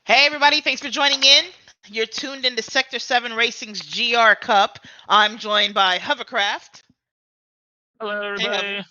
Hey everybody, thanks for joining in. You're tuned into Sector 7 Racing's GR Cup. I'm joined by Hovercraft. Hello, Hey Hover.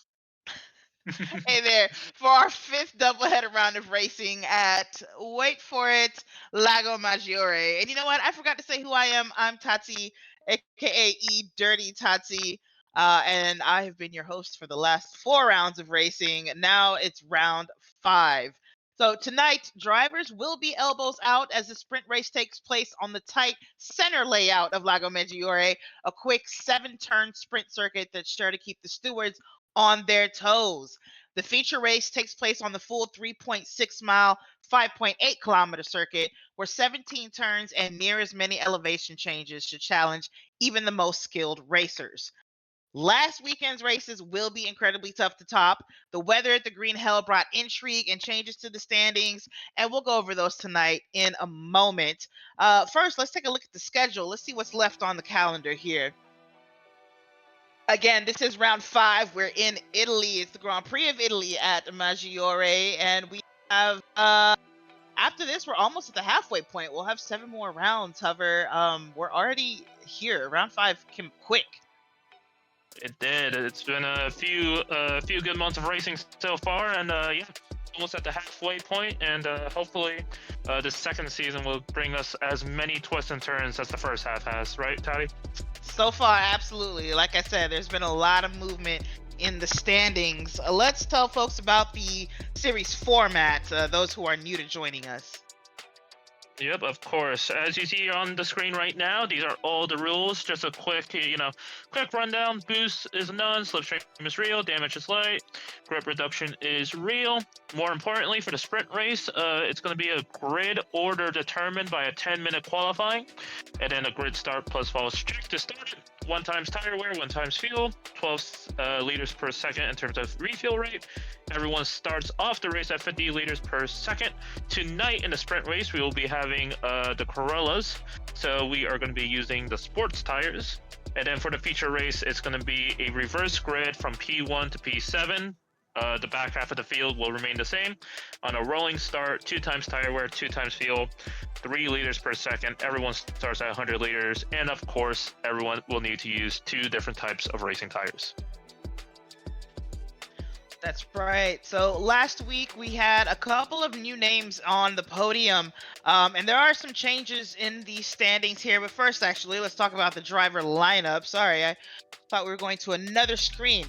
everybody. Hey there. For our fifth doubleheader round of racing at, wait for it, Lago Maggiore. And you know what? I forgot to say who I am. I'm Tati, aka E Dirty Tati. And I have been your host for the last four rounds of racing. Now it's round five. So tonight, drivers will be elbows out as the sprint race takes place on the tight center layout of Lago Maggiore, a quick seven-turn sprint circuit that's sure to keep the stewards on their toes. The feature race takes place on the full 3.6 mile, 5.8 kilometer circuit, where 17 turns and near as many elevation changes should challenge even the most skilled racers. Last weekend's races will be incredibly tough to top. The weather at the Green Hell brought intrigue and changes to the standings, and we'll go over those tonight in a moment. First, let's take a look at the schedule. Let's see what's left on the calendar here. Again, this is round five. We're in Italy. It's the Grand Prix of Italy at Maggiore, and we have after this, we're almost at the halfway point. We'll have seven more rounds. Hover, we're already here. Round five came quick. It did. It's been a few good months of racing so far, and yeah, almost at the halfway point. And hopefully, the second season will bring us as many twists and turns as the first half has. Right, Toddy? So far, absolutely. Like I said, there's been a lot of movement in the standings. Let's tell folks about the series format. Those who are new to joining us. Yep, of course. As you see on the screen right now, these are all the rules. Just a quick rundown. Boost is none, slipstream is real, damage is light, grip reduction is real. More importantly, for the sprint race, it's going to be a grid order determined by a 10-minute qualifying, and then a grid start plus false check to start. 1 times tire wear, 1 times fuel, 12 liters per second in terms of refuel rate. Everyone starts off the race at 50 liters per second. Tonight in the sprint race, we will be having the Corollas, so we are going to be using the sports tires. And then for the feature race, it's going to be a reverse grid from P1 to P7. The back half of the field will remain the same. On a rolling start, 2 times tire wear, 2 times fuel, 3 liters per second. Everyone starts at 100 liters, and of course, everyone will need to use 2 different types of racing tires. That's right. So last week we had a couple of new names on the podium, and there are some changes in the standings here. But first, actually, let's talk about the driver lineup. Sorry, I thought we were going to another screen.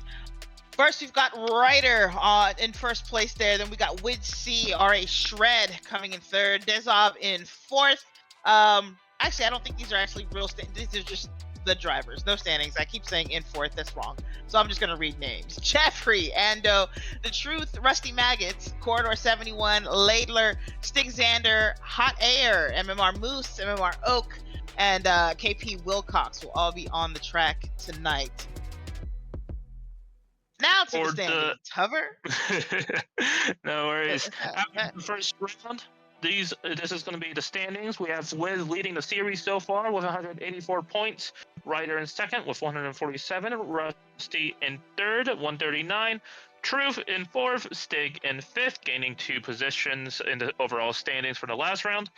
First, we've got Ryder in first place there. Then we got Wid C, R.A. Shred coming in third. Dezov in fourth. Actually, I don't think these are actually real standings. These are just the drivers. No standings. I keep saying in fourth. That's wrong. So I'm just going to read names. Jeffrey, Ando, The Truth, Rusty Maggots, Corridor 71, Ladler, Stig Xander, Hot Air, MMR Moose, MMR Oak, and KP Wilcox will all be on the track tonight. Now to the standings. Hover. No worries. After the first round, this is going to be the standings. We have Wiz leading the series so far with 184 points. Ryder in second with 147. Rusty in third, 139. Truth in fourth. Stig in fifth, gaining 2 positions in the overall standings for the last round.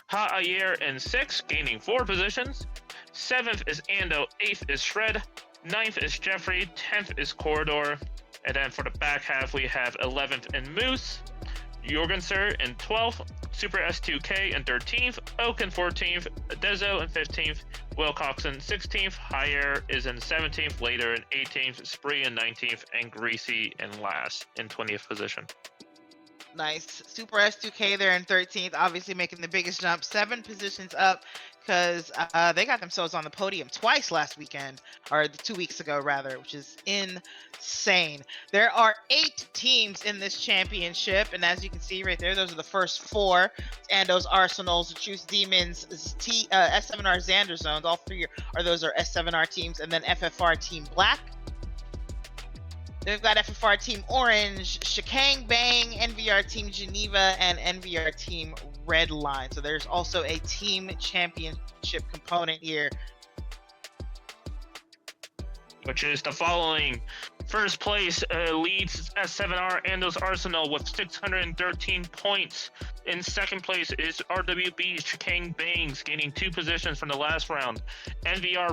Ha'ayer in sixth, gaining 4 positions. Seventh is Ando. Eighth is Shred. 9th is Jeffrey, 10th is Corridor, and then for the back half we have 11th in Moose, Jorgenser in 12th, Super S2K in 13th, Oak in 14th, Dezo in 15th, Wilcox in 16th, Higher is in 17th, later in 18th, Spree in 19th, and Greasy in last in 20th position. Nice. Super S2K there in 13th, obviously making the biggest jump, 7 positions up because they got themselves on the podium twice last weekend, or 2 weeks ago rather, which is insane. There are 8 teams in this championship, and as you can see right there, those are the first 4. Ando's Arsenals, the Truth Demons, S7R Xander Zones, all 3 are those are S7R teams, and then FFR Team Black. Then we've got FFR Team Orange, Shikang Bang, NVR Team Geneva, and NVR Team Redline. So there's also a team championship component here, which is the following. First place leads S7R Ando's Arsenal with 613 points. In second place is RWB's Chikang Bangs, gaining 2 positions from the last round. NVR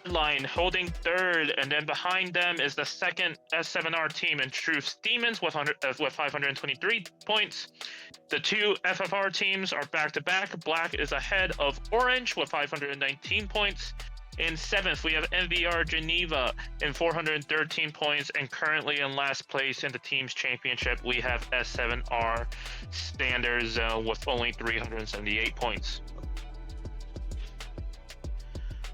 Redline holding third, and then behind them is the second S7R team in Truth's Demons with 523 points. The 2 FFR teams are back to back. Black is ahead of Orange with 519 points. In seventh, we have NVR Geneva in 413 points, and currently in last place in the team's championship, we have S7R Standards with only 378 points.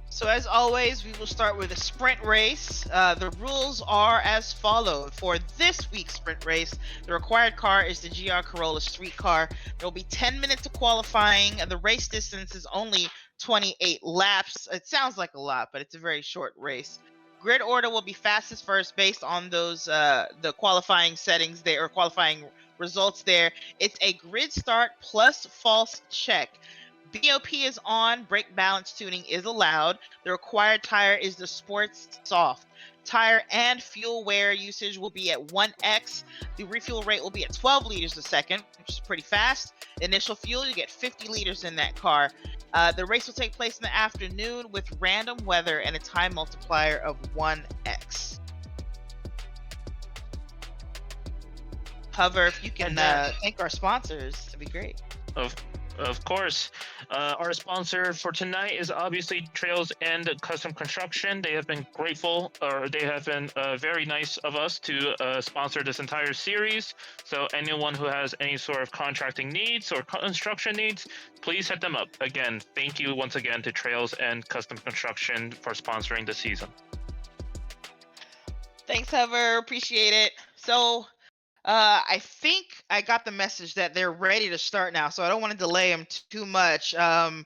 So as always, we will start with a sprint race. The rules are as follows. For this week's sprint race, the required car is the GR Corolla Street Car. There will be 10 minutes of qualifying. The race distance is only 28 laps. It sounds like a lot, but it's a very short race. Grid order will be fastest first based on those the qualifying settings there, or qualifying results there. It's a grid start plus false check. BOP is on, brake balance tuning is allowed. The required tire is the Sports Soft. Tire and fuel wear usage will be at 1x. The refuel rate will be at 12 liters a second, which is pretty fast. Initial fuel, you get 50 liters in that car. The race will take place in the afternoon with random weather and a time multiplier of 1x. Hover, if you can thank our sponsors, that'd be great. Of course. Our sponsor for tonight is obviously Trails and Custom Construction. They have been grateful, or they have been very nice of us to sponsor this entire series. So anyone who has any sort of contracting needs or construction needs, please hit them up. Again, thank you once again to Trails and Custom Construction for sponsoring the season. Thanks, Hover. Appreciate it. So I think I got the message that they're ready to start now, so I don't want to delay them too much. I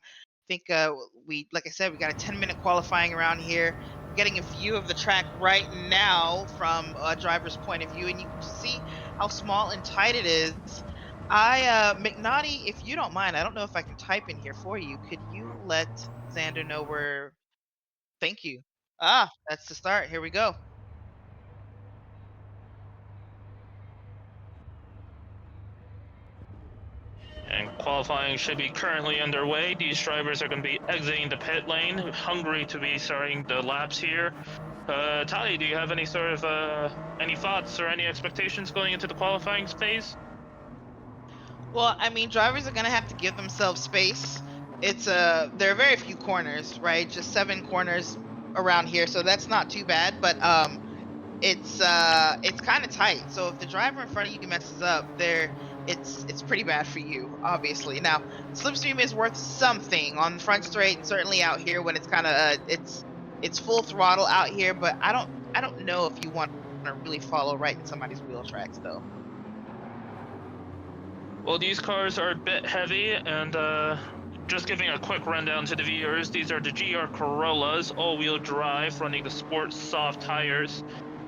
think like I said, we got a 10-minute qualifying around here. I'm getting a view of the track right now from a driver's point of view, and you can see how small and tight it is. McNaughty, if you don't mind, I don't know if I can type in here for you. Could you let Xander know where? Thank you. That's the start. Here we go. And qualifying should be currently underway. These drivers are going to be exiting the pit lane, hungry to be starting the laps here. Tali, do you have any sort of any thoughts or any expectations going into the qualifying phase? Well, I mean, drivers are gonna have to give themselves space. There are very few corners, right? Just 7 corners around here, so that's not too bad. But it's kind of tight. So if the driver in front of you messes up, it's pretty bad for you, obviously. Now, slipstream is worth something on the front straight, and certainly out here when it's kind of it's full throttle out here. But I don't know if you want to really follow right in somebody's wheel tracks though. Well, these cars are a bit heavy, and just giving a quick rundown to the viewers, these are the GR Corollas, all-wheel drive, running the Sport Soft tires.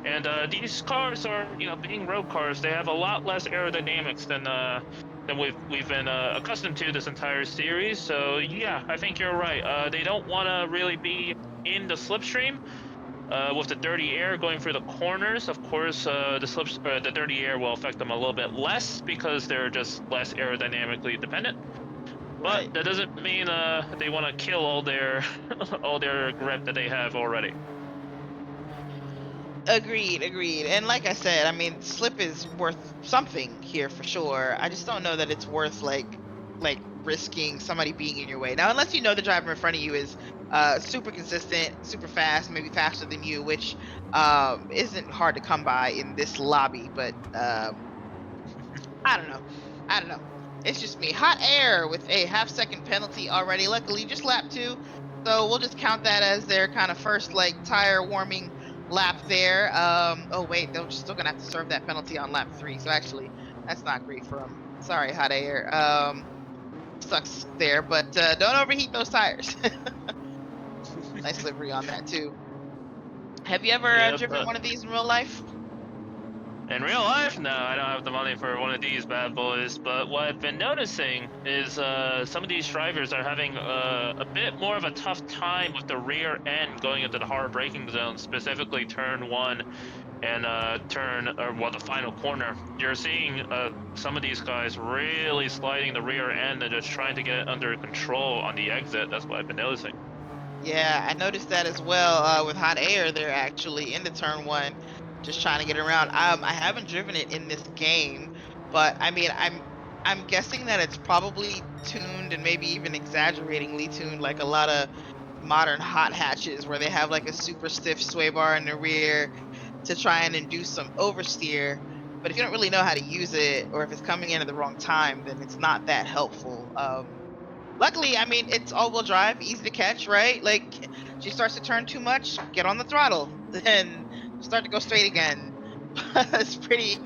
And these cars are, being road cars, they have a lot less aerodynamics than we've been accustomed to this entire series. So yeah, I think you're right. They don't want to really be in the slipstream. With the dirty air going through the corners, of course, the dirty air will affect them a little bit less because they're just less aerodynamically dependent. Right. But that doesn't mean they want to kill all their all their grip that they have already. Agreed. And like I said, I mean, slip is worth something here for sure. I just don't know that it's worth like risking somebody being in your way. Now, unless you know the driver in front of you is super consistent, super fast, maybe faster than you, which isn't hard to come by in this lobby, but I don't know. It's just me. Hot air with a half-second penalty already. Luckily, just lap 2, so we'll just count that as their kind of first like tire warming lap there. Oh wait, they're still gonna have to serve that penalty on lap 3. So actually, that's not great for them. Sorry, hot air. Sucks there, but don't overheat those tires. Nice livery on that too. Have you ever driven one of these in real life? In real life, no, I don't have the money for one of these bad boys. But what I've been noticing is some of these drivers are having a bit more of a tough time with the rear end going into the hard braking zone, specifically turn one and the final corner. You're seeing some of these guys really sliding the rear end and just trying to get it under control on the exit. That's what I've been noticing. Yeah, I noticed that as well with hot air. They're actually into turn one, just trying to get around. I haven't driven it in this game, but I mean, I'm guessing that it's probably tuned and maybe even exaggeratingly tuned, like a lot of modern hot hatches where they have like a super stiff sway bar in the rear to try and induce some oversteer. But if you don't really know how to use it, or if it's coming in at the wrong time, then it's not that helpful. Luckily, I mean, it's all-wheel drive, easy to catch, right? Like, she starts to turn too much, get on the throttle, then start to go straight again. It's pretty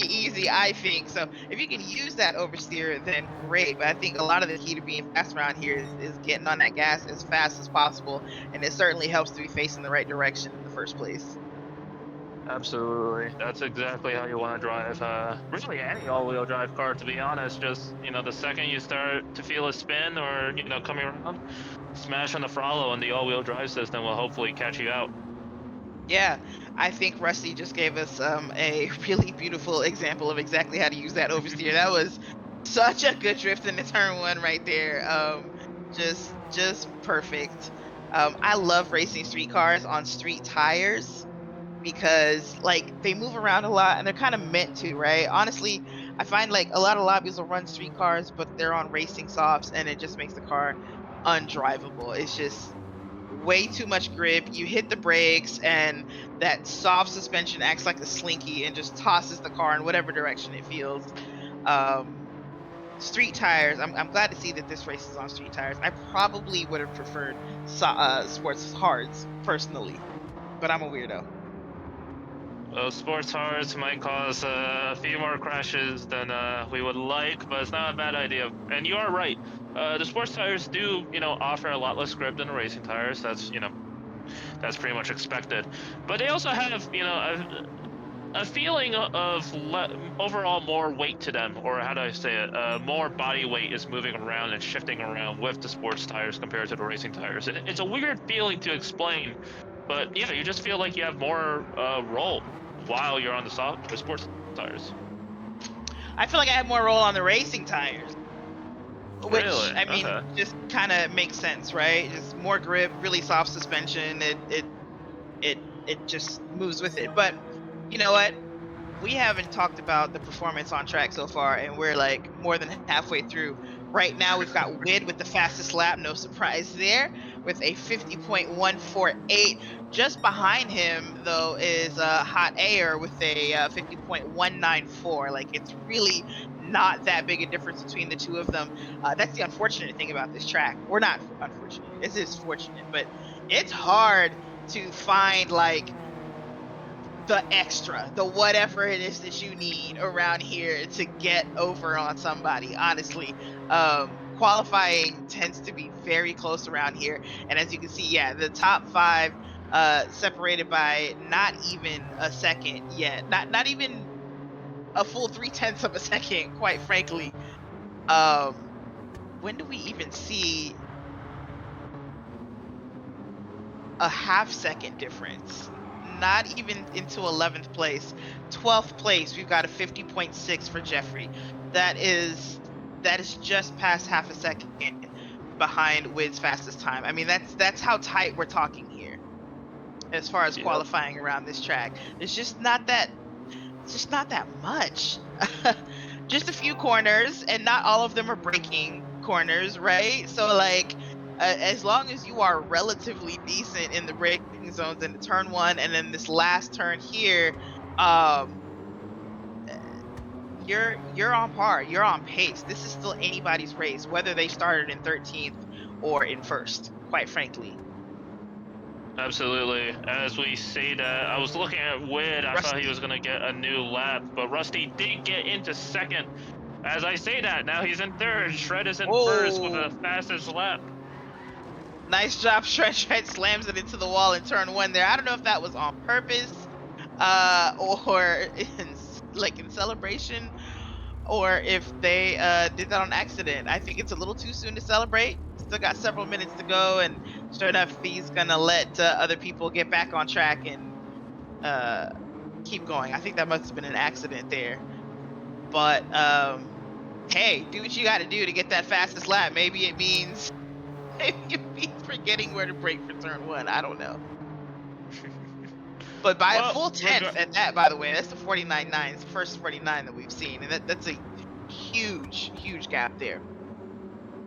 easy, I think. So if you can use that oversteer, then great. But I think a lot of the key to being fast around here is getting on that gas as fast as possible, and it certainly helps to be facing the right direction in the first place. Absolutely. That's exactly how you want to drive really any all-wheel drive car, to be honest. Just, the second you start to feel a spin or, coming around, smash on the throttle and the all-wheel drive system will hopefully catch you out. Yeah, I think Rusty just gave us a really beautiful example of exactly how to use that oversteer. That was such a good drift in the turn one right there. Just perfect. I love racing street cars on street tires because like they move around a lot and they're kind of meant to, right? Honestly, I find like a lot of lobbies will run street cars, but they're on racing softs and it just makes the car undrivable. It's just way too much grip. You hit the brakes, and that soft suspension acts like a slinky and just tosses the car in whatever direction it feels. Um, Street tires. I'm glad to see that this race is on street tires. I probably would have preferred sports hards personally, but I'm a weirdo. Sports cars might cause a few more crashes than we would like, but it's not a bad idea. And you are right. The sports tires do, offer a lot less grip than the racing tires. That's pretty much expected. But they also have, a feeling of overall more weight to them, or how do I say it? More body weight is moving around and shifting around with the sports tires compared to the racing tires. It's a weird feeling to explain, but yeah, you just feel like you have more roll while you're on the sports tires. I feel like I had more roll on the racing tires, which Really? I mean Okay. just kind of makes sense, right? Just more grip, really soft suspension. It just moves with it. But you know what? We haven't talked about the performance on track so far, and we're like more than halfway through. Right now, we've got Wid with the fastest lap, no surprise there, with a 50.148. Just behind him, though, is Hot Air with a 50.194. Like, it's really not that big a difference between the two of them. That's the unfortunate thing about this track. Or not unfortunate, it is fortunate, but it's hard to find like the extra, the whatever it is that you need around here to get over on somebody, honestly. Qualifying tends to be very close around here. And as you can see, yeah, the top five separated by not even a second yet. Not even a full 3/10 of a second, quite frankly. Um, when do we even see a half second difference? Not even into 11th place. 12th place, we've got a 50.6 for Jeffrey. That is that is just past half a second behind Wid's fastest time. I mean, that's how tight we're talking here as far as Yep. qualifying around this track. There's just not that it's just not that much. Just a few corners, and not all of them are braking corners, right? So, like, as long as you are relatively decent in the braking zones in the turn one, and then this last turn here, um, you're on par. You're on pace. This is still anybody's race, whether they started in 13th or in first. Quite frankly, Absolutely. As we say that, I was looking at Wid. I thought he Rusty. was going to get a new lap, but Rusty did get into second. As I say that, now he's in third. Shred is in first with the Oh, fastest lap. nice job. Shred slams it into the wall in turn one there. I don't know if that was on purpose. or like in celebration, or if they did that on accident. I think it's a little too soon to celebrate. Still got several minutes to go, and sure enough, he's gonna let other people get back on track and uh, keep going. I think that must have been an accident there. But hey, do what you got to do to get that fastest lap. Maybe it means maybe it means forgetting where to brake for turn one. I don't know. But by a Well, full tenth at that, by the way, that's the 49.9. It's the first 49 that we've seen, and that's a huge, huge gap there.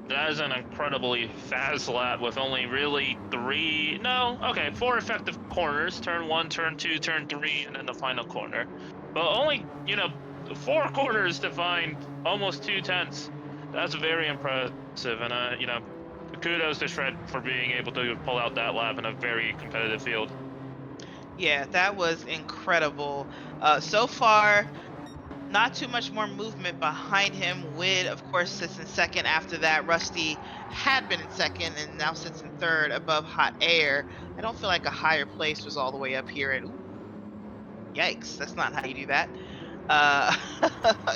that is an incredibly fast lap with only really three, no, okay, four effective corners: turn one, turn two, turn three, and then the final corner. But only, four corners to find almost 2/10. That's very impressive. And, kudos to Shred for being able to pull out that lap in a very competitive field. Yeah, that was incredible. So far, not too much more movement behind him. Wid, of course, sits in second after that. Rusty had been in second and now sits in third above Hot Air. I don't feel like a higher place was all the way up here. And ooh, yikes, that's not how you do that. Uh,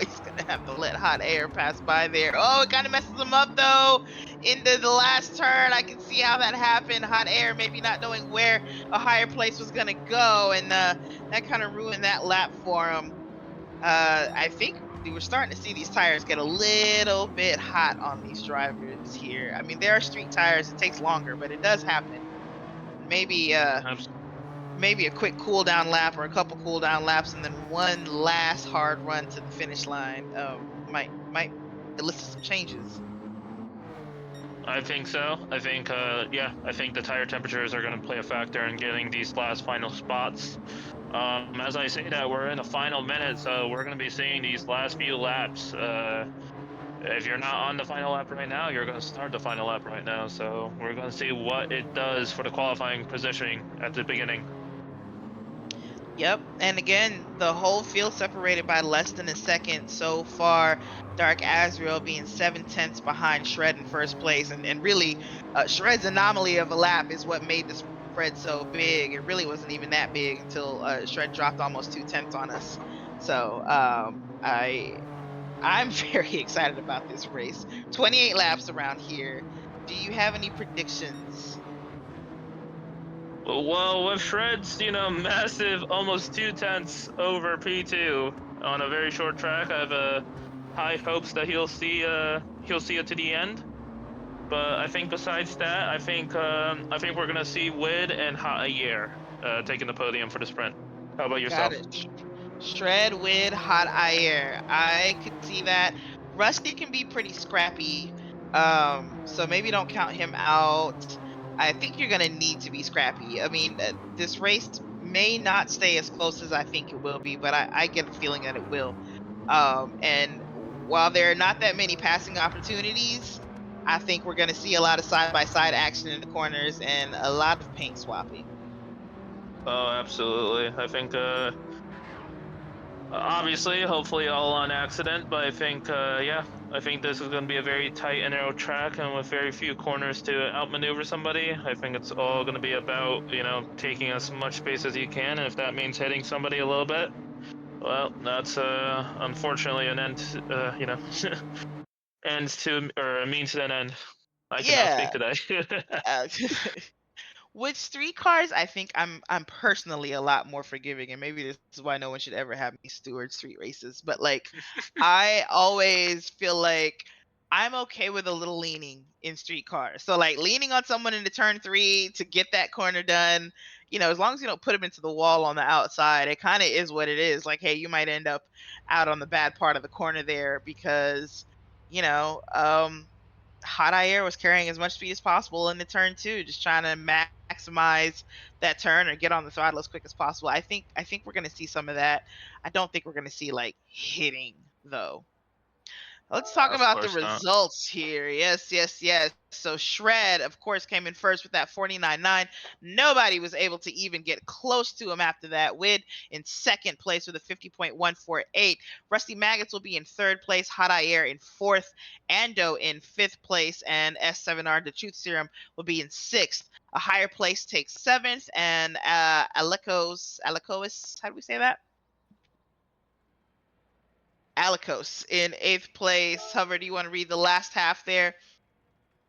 he's gonna have to let Hot Air pass by there. Oh, it kind of messes him up though. Into the last turn, I can see how that happened. Hot Air maybe not knowing where a higher place was gonna go, and that kind of ruined that lap for him. I think we were starting to see these tires get a little bit hot on these drivers here. I mean, there are street tires. It takes longer, but it does happen. Maybe maybe a quick cool down lap or a couple cool down laps and then one last hard run to the finish line might elicit some changes. I think so. I think, yeah, I think the tire temperatures are going to play a factor in getting these last final spots. As I say that, we're in the final minute, so we're going to be seeing these last few laps. If you're not on the final lap right now, you're going to start the final lap right now. So we're going to see what it does for the qualifying positioning at the beginning. Yep. And again, the whole field separated by less than a second so far. Dark Azrael being 7 tenths behind Shred in first place. And really, Shred's anomaly of a lap is what made the spread so big. It really wasn't even that big until Shred dropped almost 2 tenths on us. So I'm very excited about this race. 28 laps around here. Do you have any predictions? Well, with Shred's, massive almost 2/10 over P2 on a very short track, I have high hopes that he'll see it to the end. But I think besides that, I think we're gonna see Wid and Ha'ayer taking the podium for the sprint. How about Got yourself? it. Shred with hot air. I could see that. Rusty can be pretty scrappy. So maybe don't count him out. I think you're gonna need to be scrappy. I mean, this race may not stay as close as I think it will be, but I get a feeling that it will. And while there are not that many passing opportunities, I think we're gonna see a lot of side by side action in the corners and a lot of paint swapping. Oh, absolutely. I think obviously, hopefully all on accident, but I think yeah, I think this is going to be a very tight and narrow track, and with very few corners to outmaneuver somebody. I think it's all going to be about taking as much space as you can, and if that means hitting somebody a little bit, well, that's unfortunately an end. Ends to, or a means to an end. I cannot speak Yeah. today. Uh, with street cars, I think I'm personally a lot more forgiving, and maybe this is why no one should ever have me steward street races. But like, I always feel like I'm okay with a little leaning in street cars. So like leaning on someone into turn three to get that corner done. As long as you don't put them into the wall on the outside, it kind of is what it is. Like, hey, you might end up out on the bad part of the corner there because, you know, Hot Air was carrying as much speed as possible in the turn two, just trying to maximize that turn or get on the throttle as quick as possible. I think we're gonna see some of that. I don't think we're gonna see like hitting though. Let's talk Of about the course not. results here. Yes, yes, yes. So Shred, of course, came in first with that 49.9. Nobody was able to even get close to him after that. Wid in second place with a 50.148. Rusty Maggots will be in third place. Hot Air in fourth. Ando in fifth place. And S7R, the Truth Serum, will be in sixth. A higher place takes seventh, and Alikos, how do we say that? Alikos in eighth place. Hover, do you want to read the last half there?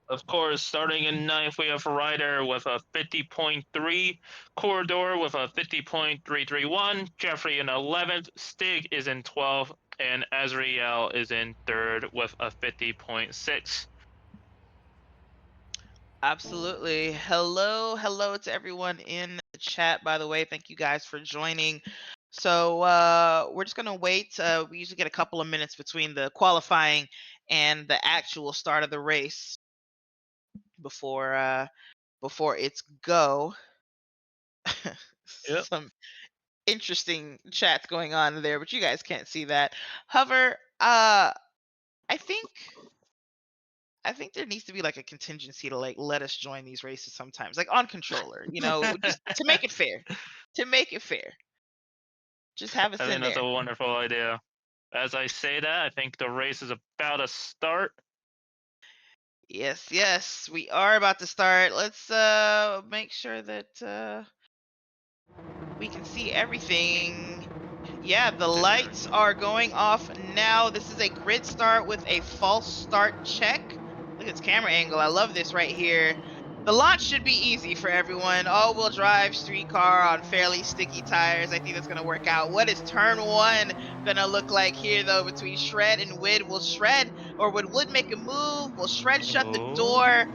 Of course, starting in ninth, we have Ryder with a 50.3, Corridor with a 50.331, Jeffrey in 11th, Stig is in 12th, and Azrael is in third with a 50.6. Absolutely. Hello, hello to everyone in the chat, by the way. Thank you guys for joining. So we're just gonna wait. We usually get a couple of minutes between the qualifying and the actual start of the race before before it's go. Yep. Some interesting chats going on there, but you guys can't see that. Hover, I think I think there needs to be like a contingency to like let us join these races sometimes, like on controller, just to make it fair. To make it fair. Just have I us think in that's a there. wonderful idea. As I say that, I think the race is about to start. Yes, yes, we are about to start. Let's make sure that we can see everything. Yeah, the lights are going off now. This is a grid start with a false start check. Look at this camera angle. I love this right here. The launch should be easy for everyone. All-wheel drive street car on fairly sticky tires. I think that's going to work out. What is turn one going to look like here, though, between Shred and Wood? Will Shred or would Wood make a move? Will Shred shut the Oh. door?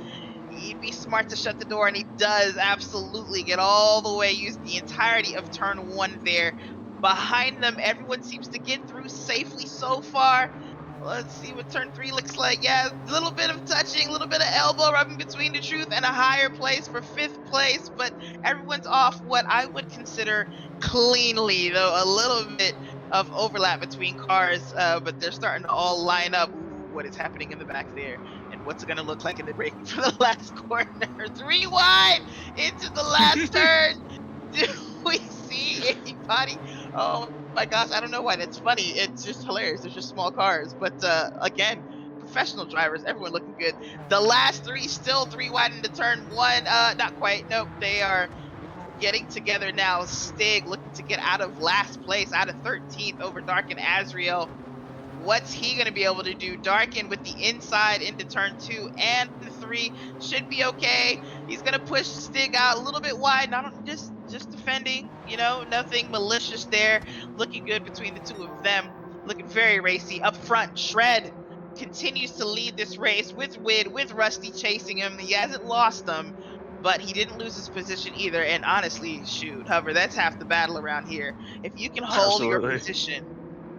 He'd be smart to shut the door, and he does absolutely get all the way, use the entirety of turn one there. Behind them, everyone seems to get through safely so far. Let's see what turn three looks like. Yeah, a little bit of touching, a little bit of elbow rubbing between the truth and a higher place for fifth place, but everyone's off what I would consider cleanly, though a little bit of overlap between cars, but they're starting to all line up. Ooh, what is happening in the back there? And what's it going to look like in the braking for the last corner? Three wide into the last turn. Do we see anybody? Oh my gosh, I don't know why that's funny. It's just hilarious. They're just small cars, but again, professional drivers, everyone looking good. The last three still three wide into turn one. Not quite. Nope, they are getting together now. Stig looking to get out of last place, out of 13th over Dark and Azriel. What's he going to be able to do? Darkin with the inside into turn two and three should be okay. He's going to push Stig out a little bit wide, not just defending, nothing malicious there. Looking good between the two of them. Looking very racy. Up front, Shred continues to lead this race with Wid, with Rusty chasing him. He hasn't lost them, but he didn't lose his position either. And honestly, shoot, Hover, that's half the battle around here. If you can hold your Absolutely. position,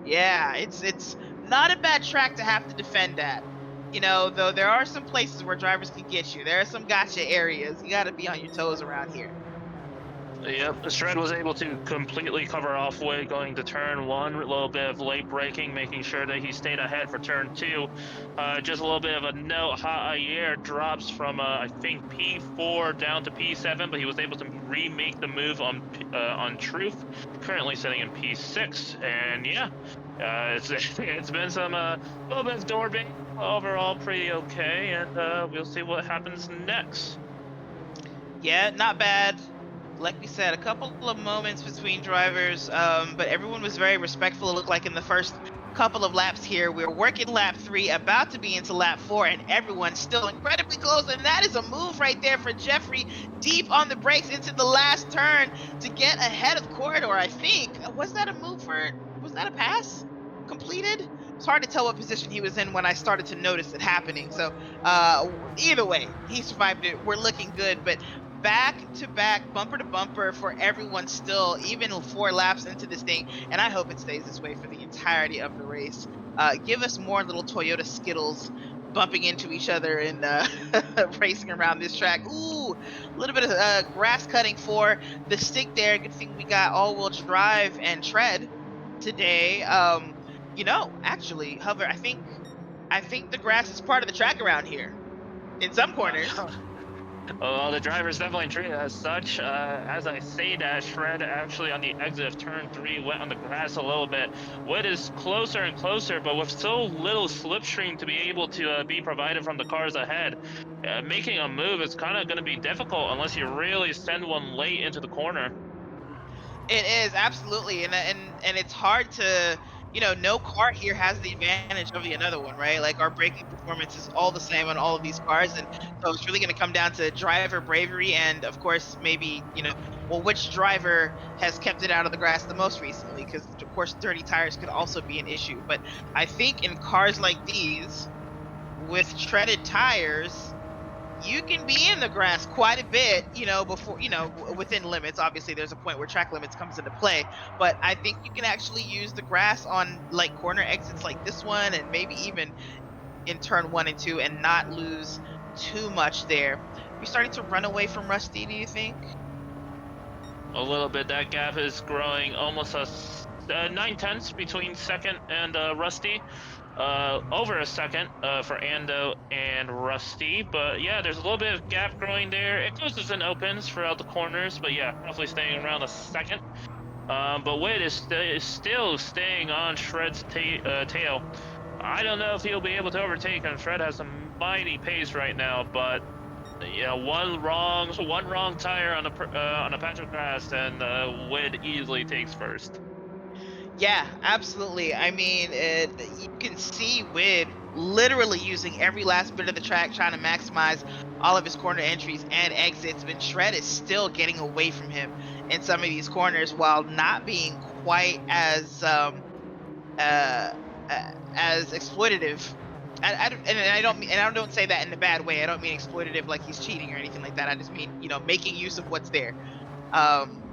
yeah, it's not a bad track to have to defend at. Though there are some places where drivers can get you. There are some gotcha areas. You got to be on your toes around here. Yep, Shred was able to completely cover off Wood going to turn one. A little bit of late braking, making sure that he stayed ahead for turn two. Just a little bit of a note: Ha'ayer drops from I think P4 down to P7, but he was able to remake the move on Truth. Currently sitting in P6, and yeah, it's it's been some little bit of door bait. Overall, pretty okay, and we'll see what happens next. Yeah, not bad. Like we said, a couple of moments between drivers, but everyone was very respectful. It looked like in the first couple of laps here, we were working lap three, about to be into lap four, and everyone's still incredibly close. And that is a move right there for Jeffrey, deep on the brakes into the last turn to get ahead of Corridor. I think was that a move for? Was that a pass completed? It's hard to tell what position he was in when I started to notice it happening. So either way, he survived it. We're looking good, but back to back, bumper to bumper for everyone still, even 4 laps into this thing. And I hope it stays this way for the entirety of the race. Give us more little Toyota Skittles bumping into each other and racing around this track. Ooh, a little bit of grass cutting for the stick there. Good thing we got all-wheel drive and tread today. Actually, Hover, I think the grass is part of the track around here in some corners. Well, the driver's definitely treated as such. As I say that, Shred actually on the exit of turn three went on the grass a little bit. Wood is closer and closer, but with so little slipstream to be able to be provided from the cars ahead, making a move is kind of going to be difficult unless you really send one late into the corner. It is absolutely, and it's hard to, no car here has the advantage of the another one, right? Like our braking performance is all the same on all of these cars, and so it's really going to come down to driver bravery, and of course maybe well, which driver has kept it out of the grass the most recently? Because of course dirty tires could also be an issue, but I think in cars like these with treaded tires you can be in the grass quite a bit, before, within limits. Obviously, there's a point where track limits comes into play, but I think you can actually use the grass on like corner exits like this one, and maybe even in turn one and two, and not lose too much there. We starting to run away from Rusty? Do you think? A little bit. That gap is growing almost 9 tenths between second and Rusty. Over a second for Ando and Rusty. But yeah, there's a little bit of gap growing there. It closes and opens throughout the corners, but yeah, roughly staying around a second. But Wade is still staying on Shred's tail. I don't know if he'll be able to overtake him. Shred has a mighty pace right now, but yeah, one wrong tire on a patch of grass, and Wade easily takes first. Yeah, absolutely. I mean, you can see Wid literally using every last bit of the track, trying to maximize all of his corner entries and exits. And Shred is still getting away from him in some of these corners, while not being quite uh, uh as exploitative. And I don't say that in a bad way. I don't mean exploitative like he's cheating or anything like that. I just mean making use of what's there. Um,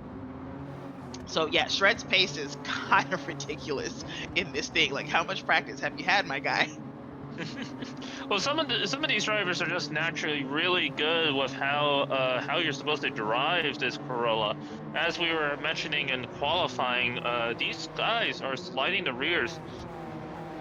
so yeah, Shred's pace is kind of ridiculous in this thing. Like, how much practice have you had, my guy? Well, some of these drivers are just naturally really good with how you're supposed to drive this Corolla. As we were mentioning in qualifying, these guys are sliding the rears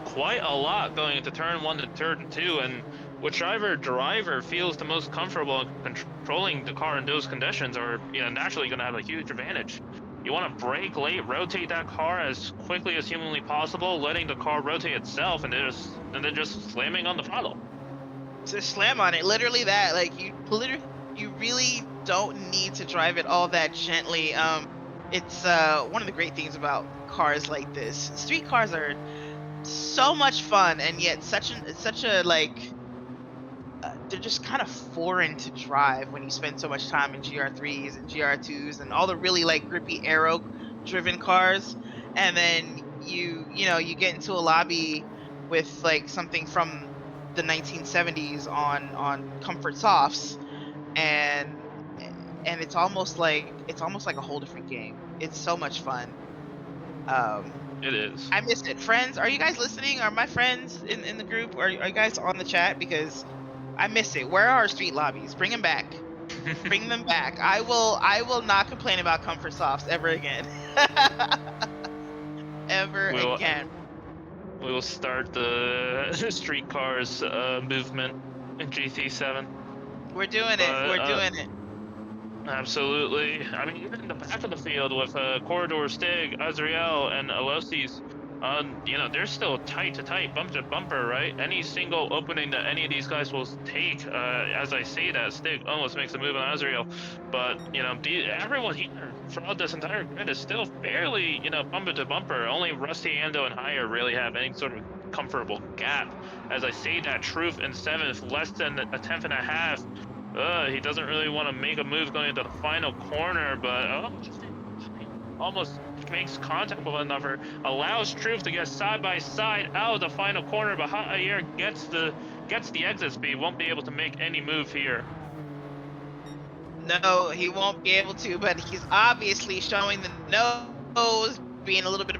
quite a lot going into turn one to turn two, and whichever driver feels the most comfortable in controlling the car in those conditions are naturally going to have a huge advantage. You want to brake late, rotate that car as quickly as humanly possible, letting the car rotate itself, and then just slamming on the throttle. Just slam on it. Literally that. Like you really don't need to drive it all that gently. It's one of the great things about cars like this. Street cars are so much fun, and yet such a like they're just kind of foreign to drive when you spend so much time in GR3s and GR2s and all the really like grippy aero driven cars, and then you get into a lobby with like something from the 1970s on comfort softs, and it's almost like a whole different game. It's so much fun. um It is. I miss it. Friends, are you guys listening? Are my friends in the group? Are you guys on the chat? Because I miss it. Where are our street lobbies? Bring them back. Bring them back. I will not complain about comfort softs ever again. Ever we'll again. we'll start the streetcars movement in GT7. We're doing it. But We're doing it. absolutely. I mean, even in the back of the field with Corridor, Stig, Azriel, and Alosis, they're still tight to tight, bumper to bumper, right? Any single opening that any of these guys will take, as I say that, Stig almost makes a move on Azriel. But, everyone here throughout this entire grid is still fairly, bumper to bumper. Only Rusty, Ando, and Higher really have any sort of comfortable gap. As I say that, Truth in seventh, less than a tenth and a half. He doesn't really want to make a move going into the final corner, but almost makes contact with another, allows Truth to get side by side out of the final corner, but Jair gets the exit speed, won't be able to make any move here. No, he won't be able to, but he's obviously showing the nose, being a little bit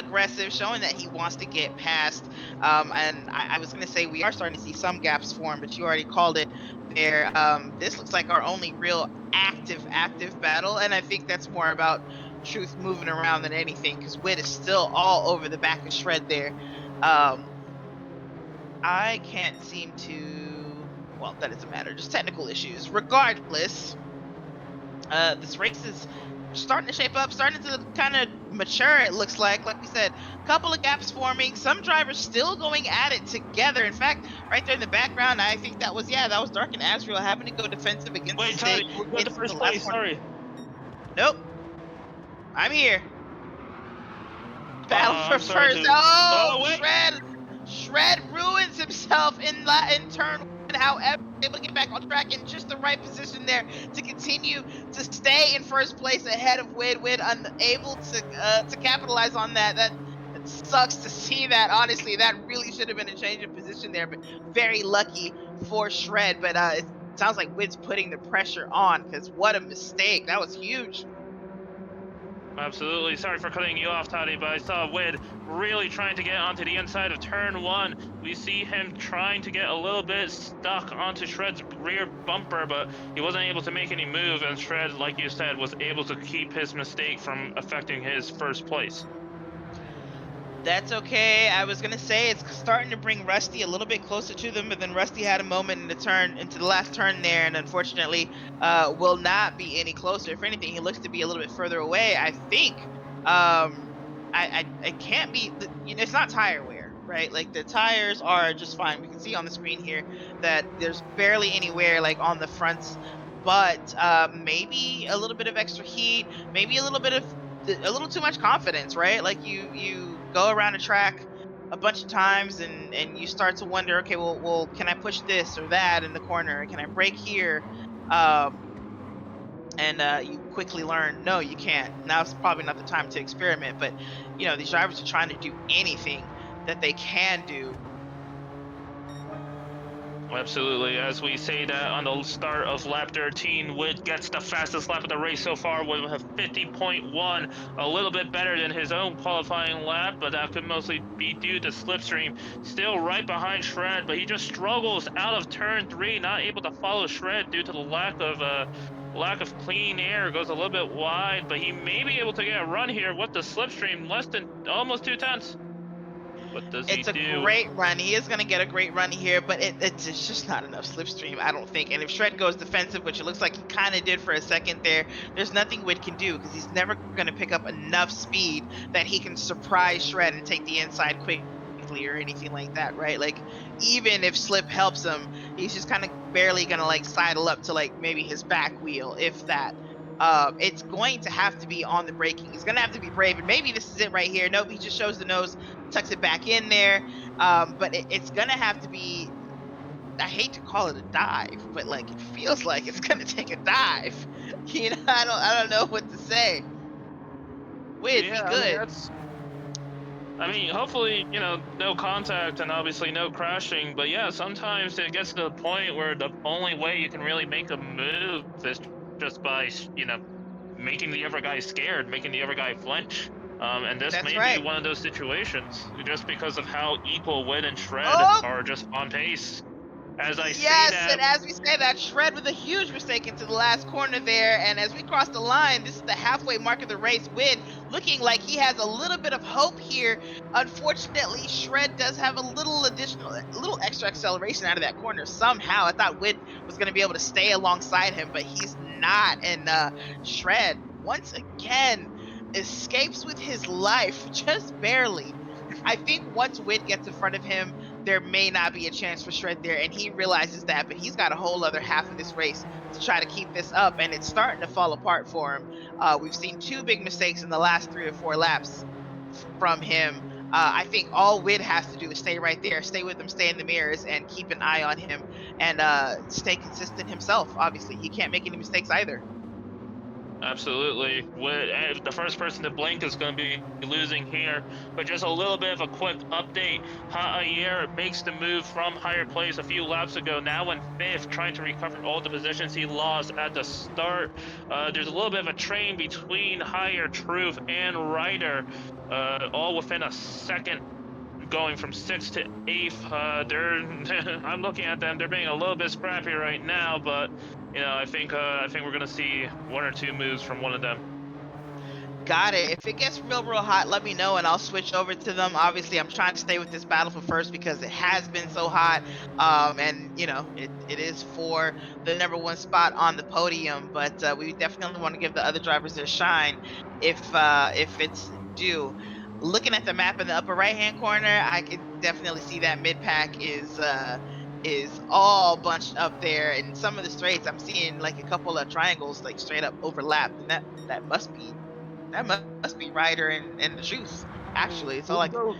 aggressive, showing that he wants to get past. And I was going to say we are starting to see some gaps form, but you already called it there. This looks like our only real active battle, and I think that's more about Truth moving around than anything, because Wit is still all over the back of Shred there. I can't seem to. well, that doesn't matter. Just technical issues. Regardless, this race is starting to shape up, starting to kind of mature. It looks like we said, couple of gaps forming. Some drivers still going at it together. In fact, right there in the background, I think that was that was Dark and Azrael having to go defensive against Wait, Toddy, Mistake we got the into the first last place. corner. Sorry. Nope, I'm here. Battle for I'm sorry first. to. Oh, Oh wait. Shred ruins himself in turn one. However, able to get back on track in just the right position there to continue to stay in first place ahead of Wid. Wid unable to capitalize on that. That sucks to see that. Honestly, that really should have been a change of position there, but very lucky for Shred. But it sounds like Wid's putting the pressure on because what a mistake. That was huge. Absolutely. Sorry for cutting you off, Toddy, but I saw Wid really trying to get onto the inside of turn one. We see him trying to get a little bit stuck onto Shred's rear bumper, but he wasn't able to make any move, and Shred, like you said, was able to keep his mistake from affecting his first place. That's okay. I was gonna say it's starting to bring Rusty a little bit closer to them, but then Rusty had a moment in the turn into the last turn there, and unfortunately, will not be any closer. If anything, he looks to be a little bit further away. I think. It can't be. It's not tire wear, right? Like the tires are just fine. We can see on the screen here that there's barely any wear like on the fronts, but maybe a little bit of extra heat, maybe a little bit of a little too much confidence, right? Like you go around a track a bunch of times and you start to wonder, okay, well, can I push this or that in the corner? Can I brake here? Um, and you quickly learn, no, you can't. Now's probably not the time to experiment. But these drivers are trying to do anything that they can do. Absolutely. As we say that on the start of lap 13, Wood gets the fastest lap of the race so far with a 50.1, a little bit better than his own qualifying lap, but that could mostly be due to slipstream. Still right behind Shred, but he just struggles out of turn three, not able to follow Shred due to the lack of clean air. Goes a little bit wide, but he may be able to get a run here with the slipstream, less than almost 2 tenths. What does he It's a do? great run. He is going to get a great run here, but it's just not enough slipstream, I don't think. And if Shred goes defensive, which it looks like he kind of did for a second there, there's nothing Wid can do because he's never going to pick up enough speed that he can surprise Shred and take the inside quickly or anything like that, right? Like even if slip helps him, he's just kind of barely going to like sidle up to like maybe his back wheel, if that. It's going to have to be on the braking. He's going to have to be brave, and maybe this is it right here. Nope, he just shows the nose, tucks it back in there. But it's gonna have to be. I hate to call it a dive, but like it feels like it's gonna take a dive. I don't know what to say. Wid, be Yeah, I mean good. that's I mean, hopefully, no contact and obviously no crashing. But yeah, sometimes it gets to the point where the only way you can really make a move is just by, making the other guy scared, making the other guy flinch. And this That's may be right. one of those situations, just because of how equal Win and Shred Oh, are just on pace. As I say yes, that, and as we say that, Shred with a huge mistake into the last corner there. And as we cross the line, this is the halfway mark of the race. Wid looking like he has a little bit of hope here. Unfortunately, Shred does have a little extra acceleration out of that corner somehow. I thought Wid was going to be able to stay alongside him, but he's not. And Shred, once again, escapes with his life, just barely. I think once Wid gets in front of him, there may not be a chance for Shred there, and he realizes that. But he's got a whole other half of this race to try to keep this up, and it's starting to fall apart for him. We've seen two big mistakes in the last 3 or 4 laps from him. I think all Wid has to do is stay right there, stay with him, stay in the mirrors, and keep an eye on him, and stay consistent himself. Obviously, he can't make any mistakes either. absolutely. The first person to blink is going to be losing here. But just a little bit of a quick update. Ha'ayer makes the move from higher place a few laps ago, now in fifth, trying to recover all the positions he lost at the start. There's a little bit of a train between Higher Truth and Ryder, all within a second, going from sixth to eighth. They're I'm looking at them. They're being a little bit scrappy right now, but I think we're gonna see one or two moves from one of them. Got it. If it gets real hot, let me know and I'll switch over to them. Obviously, I'm trying to stay with this battle for first because it has been so hot. And it is for the number one spot on the podium. But we definitely want to give the other drivers their shine if it's due. Looking at the map in the upper right hand corner, I can definitely see that mid pack is all bunched up there. And some of the straights, I'm seeing like a couple of triangles like straight up overlapped, and that must be Ryder and the Truth. Actually, it's all We I can. go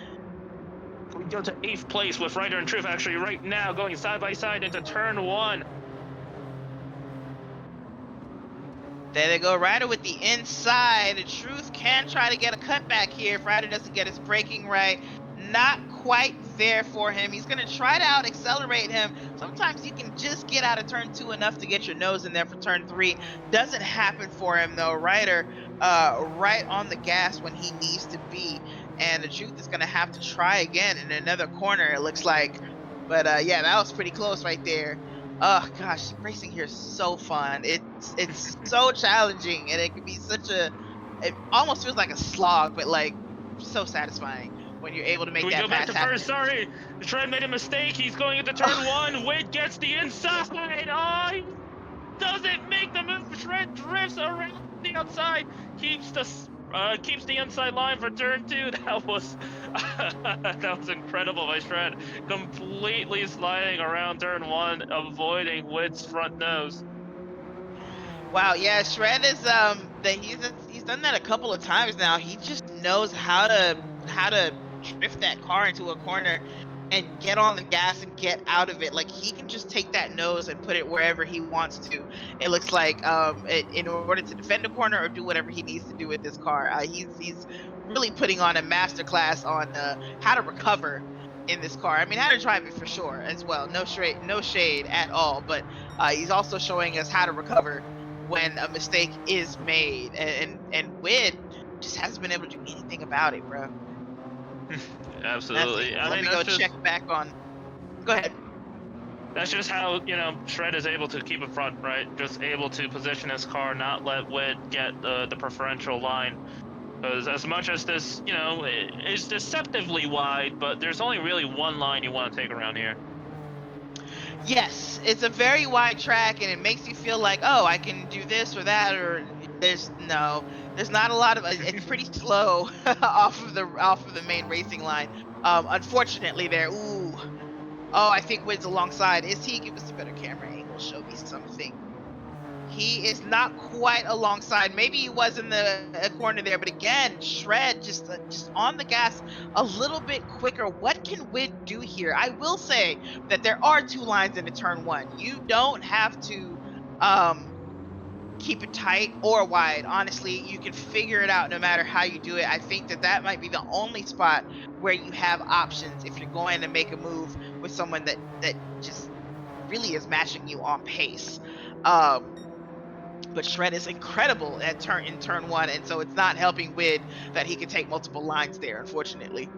we go to eighth place with Ryder and Truth actually right now going side by side into turn one. There they go. Ryder with the inside. The Truth can try to get a cutback here if Ryder doesn't get his braking right. Not quite there for him. He's going to try to out accelerate him. Sometimes you can just get out of turn two enough to get your nose in there for turn three. Doesn't happen for him though. Ryder right on the gas when he needs to be. And the Truth is going to have to try again in another corner, it looks like. But yeah, that was pretty close right there. Oh gosh, racing here is so fun. It's so challenging and it can be such a it almost feels like a slog, but like so satisfying when you're able to make We that go back pass to first. happen. Sorry, Shred made a mistake. He's going into turn one. Wade gets the inside. Oh, he doesn't make the move. Shred drifts around the outside. Keeps the inside line for turn two. That was that was incredible by Shred. Completely sliding around turn one, avoiding Wid's front nose. Wow, yeah, Shred is that he's done that a couple of times now. He just knows how to drift that car into a corner and get on the gas and get out of it. Like he can just take that nose and put it wherever he wants to. It looks like in order to defend a corner or do whatever he needs to do with this car. He's really putting on a master class on how to recover in this car. I mean, how to drive it for sure as well. No shade at all, but he's also showing us how to recover when a mistake is made. And Wid just hasn't been able to do anything about it, bro. Absolutely. Nothing. I Let mean, me go check back on. Go ahead. that's just how Shred is able to keep it front, right? Just able to position his car, not let Wid get the preferential line. Because as much as this, is deceptively wide, but there's only really one line you want to take around here. Yes, it's a very wide track, and it makes you feel like, oh, I can do this or that, or there's not a lot of. It's pretty slow off of the main racing line. Unfortunately, there. Ooh. Oh, I think Wid's alongside. Is he? Give us a better camera angle. Show me something. He is not quite alongside. Maybe he was in the corner there, but again, Shred just on the gas a little bit quicker. What can Wid do here? I will say that there are two lines into turn one. You don't have to um, keep it tight or wide. Honestly, you can figure it out no matter how you do it. I think that might be the only spot where you have options if you're going to make a move with someone that just really is matching you on pace. Um, but Shred is incredible at turn one, and so it's not helping Wid that he can take multiple lines there, unfortunately.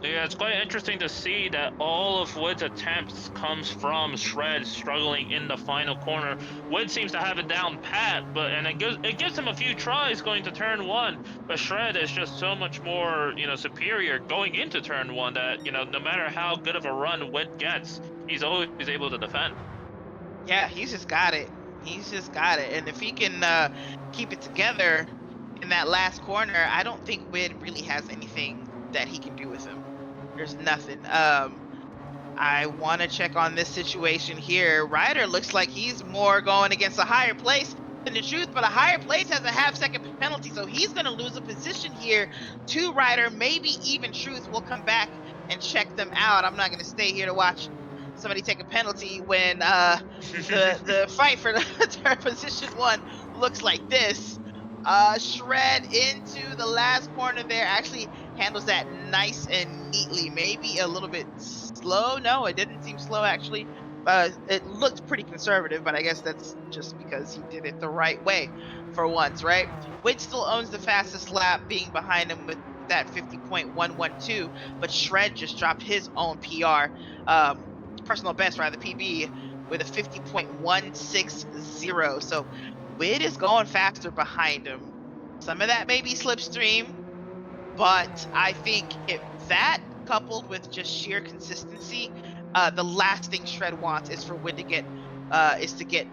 Yeah, it's quite interesting to see that all of Wood's attempts comes from Shred struggling in the final corner. Wood seems to have it down pat, but and it gives him a few tries going to turn one, but Shred is just so much more, superior going into turn one that, no matter how good of a run Wood gets, he's always able to defend. Yeah, he's just got it. He's just got it, and if he can keep it together in that last corner, I don't think Wid really has anything that he can do with him. There's nothing. I want to check on this situation here. Ryder looks like he's more going against a higher place than the Truth, but a higher place has a half-second penalty, so he's going to lose a position here to Ryder. Maybe even Truth will come back and check them out. I'm not going to stay here to watch somebody take a penalty when the fight for the third position one looks like this. Shred into the last corner there. Actually handles that nice and neatly. Maybe a little bit slow. No, it didn't seem slow actually. It looked pretty conservative, but I guess that's just because he did it the right way for once, right? Wade still owns the fastest lap, being behind him with that 50.112, but Shred just dropped his own PR, personal best rather, PB, with a 50.160. So Wid is going faster behind him. Some of that may be slipstream, but I think that coupled with just sheer consistency, the last thing Shred wants is for Wood to get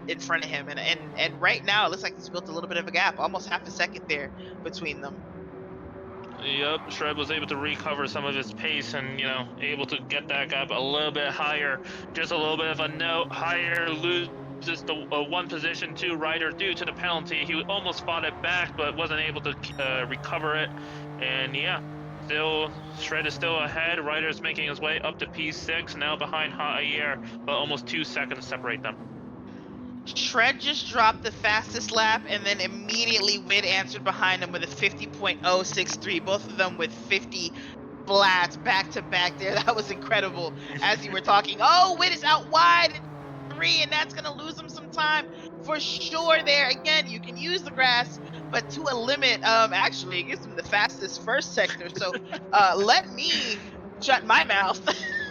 in front of him, and right now it looks like he's built a little bit of a gap, almost half a second there between them. Yep, Shred was able to recover some of his pace and, able to get that gap a little bit higher. Just a little bit of a note higher, loses the one position to Ryder due to the penalty. He almost fought it back, but wasn't able to recover it. And yeah, still, Shred is still ahead. Ryder's making his way up to P6, now behind Javier, but almost 2 seconds separate them. Shred just dropped the fastest lap, and then immediately Wid answered behind him with a 50.063. Both of them with 50 flats back to back there. That was incredible. As you were talking, oh, Wid is out wide in three, and that's going to lose him some time for sure. There again, you can use the grass, but to a limit. Actually, it gives him the fastest first sector. So, let me shut my mouth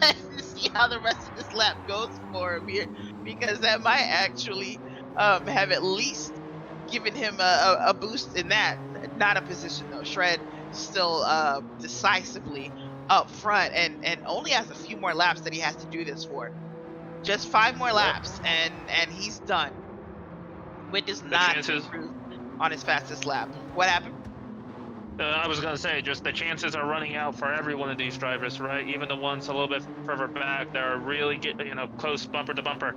and see how the rest of this lap goes for him here, because that might actually have at least given him a boost in that. Not a position though. Shred still decisively up front, and only has a few more laps that he has to do this for. Just 5 more Yep. laps, and he's done. Wit does The not chances improve on his fastest lap. What happened? I was gonna say, just the chances are running out for every one of these drivers, right? Even the ones a little bit further back that are really close bumper to bumper.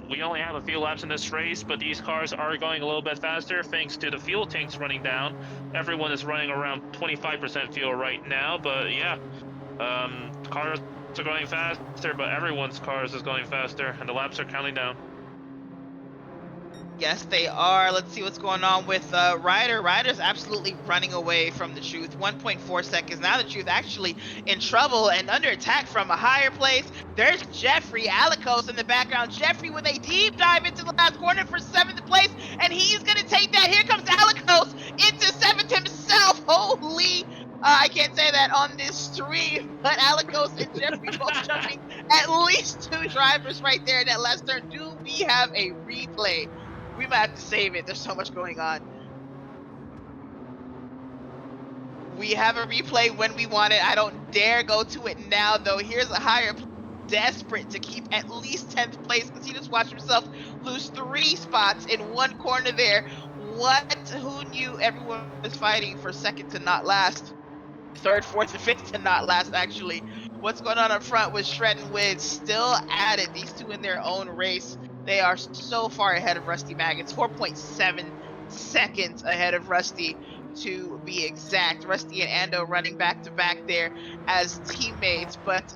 We only have a few laps in this race, but these cars are going a little bit faster thanks to the fuel tanks running down. Everyone is running around 25% fuel right now, but yeah, cars are going faster, but everyone's cars is going faster, and the laps are counting down. Yes, they are. Let's see what's going on with Ryder. Ryder's absolutely running away from the truth. 1.4 seconds. Now the truth actually in trouble and under attack from a higher place. There's Jeffrey Alikos in the background. Jeffrey with a deep dive into the last corner for seventh place, and he's going to take that. Here comes Alikos into seventh himself. Holy. I can't say that on this stream, but Alikos and Jeffrey both jumping at least two drivers right there in that last turn. Do we have a replay? We might have to save it. There's so much going on. We have a replay when we want it. I don't dare go to it now, though. Here's a higher desperate to keep at least 10th place because he just watched himself lose 3 spots in one corner there. What? Who knew everyone was fighting for second to not last? Third, fourth, and fifth to not last, actually. What's going on up front with Shred and Wid still at it. These two in their own race. They are so far ahead of Rusty Maggots. 4.7 seconds ahead of Rusty, to be exact. Rusty and Ando running back to back there as teammates. But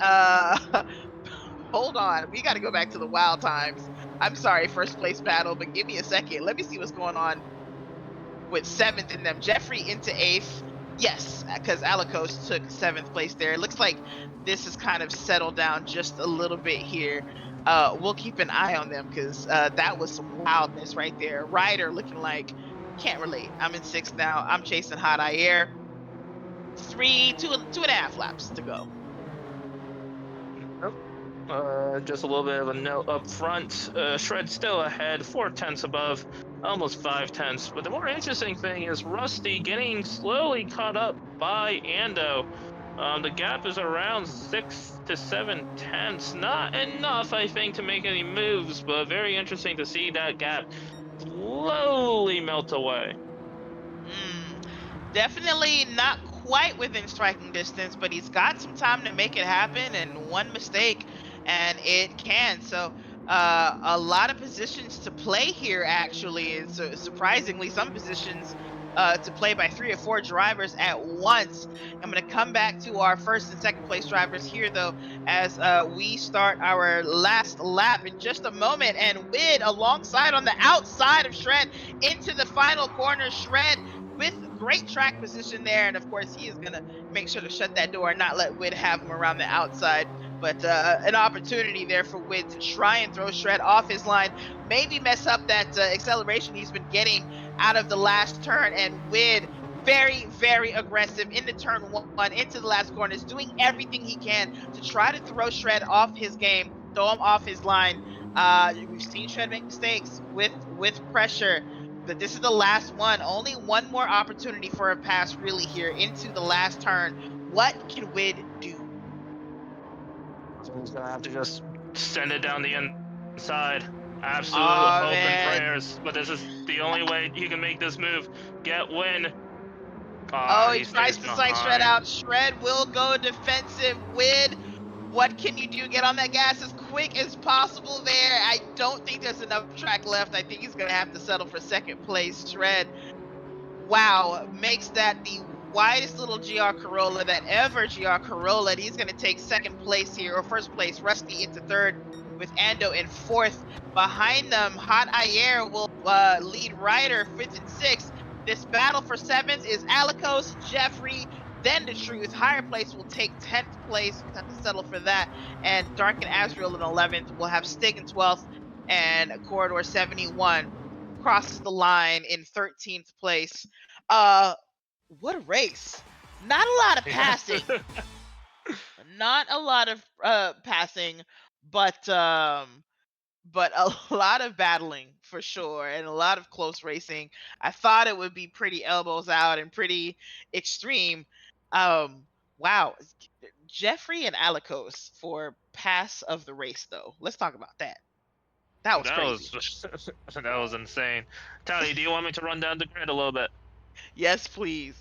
hold on. We got to go back to the wild times. I'm sorry, first place battle, but give me a second. Let me see what's going on with seventh in them. Jeffrey into eighth. Yes, because Alikos took seventh place there. It looks like this has kind of settled down just a little bit here. We'll keep an eye on them because that was some wildness right there. Ryder looking like, can't relate. I'm in sixth now. I'm chasing Hot Air. Two and a half laps to go. Just a little bit of a note up front. Shred still ahead, 4 tenths above, almost 5 tenths. But the more interesting thing is Rusty getting slowly caught up by Ando. The gap is around 6 to 7 tenths. Not enough, I think, to make any moves, but very interesting to see that gap slowly melt away. Definitely not quite within striking distance, but he's got some time to make it happen, and one mistake and it can. So a lot of positions to play here, actually, and so surprisingly some positions to play by 3 or 4 drivers at once. I'm going to come back to our first and second place drivers here, though, as we start our last lap in just a moment. And Wid alongside on the outside of Shred into the final corner. Shred with great track position there, and of course he is going to make sure to shut that door and not let Wid have him around the outside. But an opportunity there for Wid to try and throw Shred off his line, maybe mess up that acceleration he's been getting out of the last turn. And Wid very, very aggressive in the turn one into the last corner, is doing everything he can to try to throw Shred off his game, throw him off his line. We've seen Shred make mistakes with pressure, But this is the last one. Only one more opportunity for a pass really here into the last turn. What can Wid do? So he's gonna have to just send it down the inside. Absolute Oh hope and man. prayers. But this is the only way he can make this move. Get win. Ah, Oh, he he tries stays to psych Shred behind. out. Shred will go defensive. Wid, what can you do? Get on that gas as quick as possible there. I don't think there's enough track left. I think he's going to have to settle for second place. Shred, wow, makes that the widest little GR Corolla that ever GR Corolla. And he's going to take second place here, or first place. Rusty into third with Ando in fourth. Behind them, Hot Ayer will lead Ryder fifth and sixth. This battle for seventh is Alikos, Jeffrey, then the Truth. Higher place will take 10th place. We'll have to settle for that. And Dark and Azrael in 11th. We'll have Stig in 12th. And Corridor 71 crosses the line in 13th place. Uh, what a race! Not a lot of Yes. passing, not a lot of passing, but a lot of battling for sure, and a lot of close racing. I thought it would be pretty elbows out and pretty extreme. Um, wow, Jeffrey and Alikos for pass of the race though. Let's talk about that. That was That was crazy. that was insane. Tally, do you want me to run down the grid a little bit? Yes, please.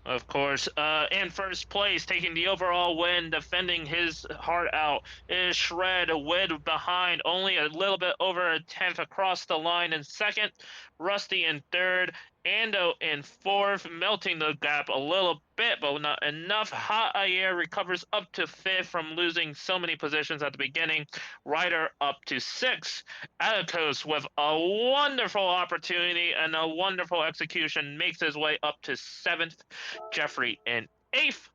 Of course. In first place, taking the overall win, defending his heart out, is Shred. Wid behind, only a little bit over a tenth across the line in second. Rusty in third. Ando in fourth, melting the gap a little bit, but not enough. Hot Ayer recovers up to fifth from losing so many positions at the beginning. Ryder up to sixth. Alikos, with a wonderful opportunity and a wonderful execution, makes his way up to seventh. Jeffrey in eighth.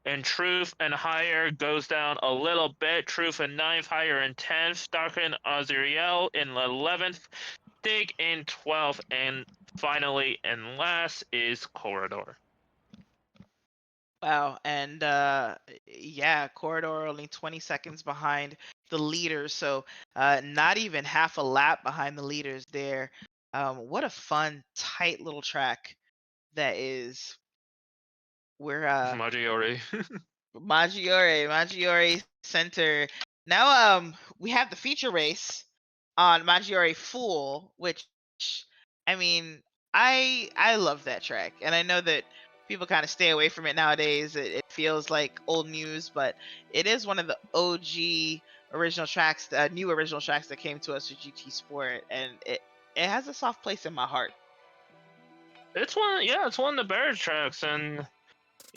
And Truth and Higher goes down a little bit. Truth in ninth, Higher in 10th. Darken Azriel in 11th. Dig in 12th. And finally, and last, is Corridor. Wow, and yeah, Corridor only 20 seconds behind the leaders, so not even half a lap behind the leaders there. What a fun, tight little track that is. We're Maggiore. Maggiore Center. Now we have the feature race on Maggiore Fool, which I mean, I love that track, and I know that people kind of stay away from it nowadays. It feels like old news, but it is one of the OG original tracks, new original tracks that came to us with GT Sport, and it has a soft place in my heart. It's one of the better tracks, and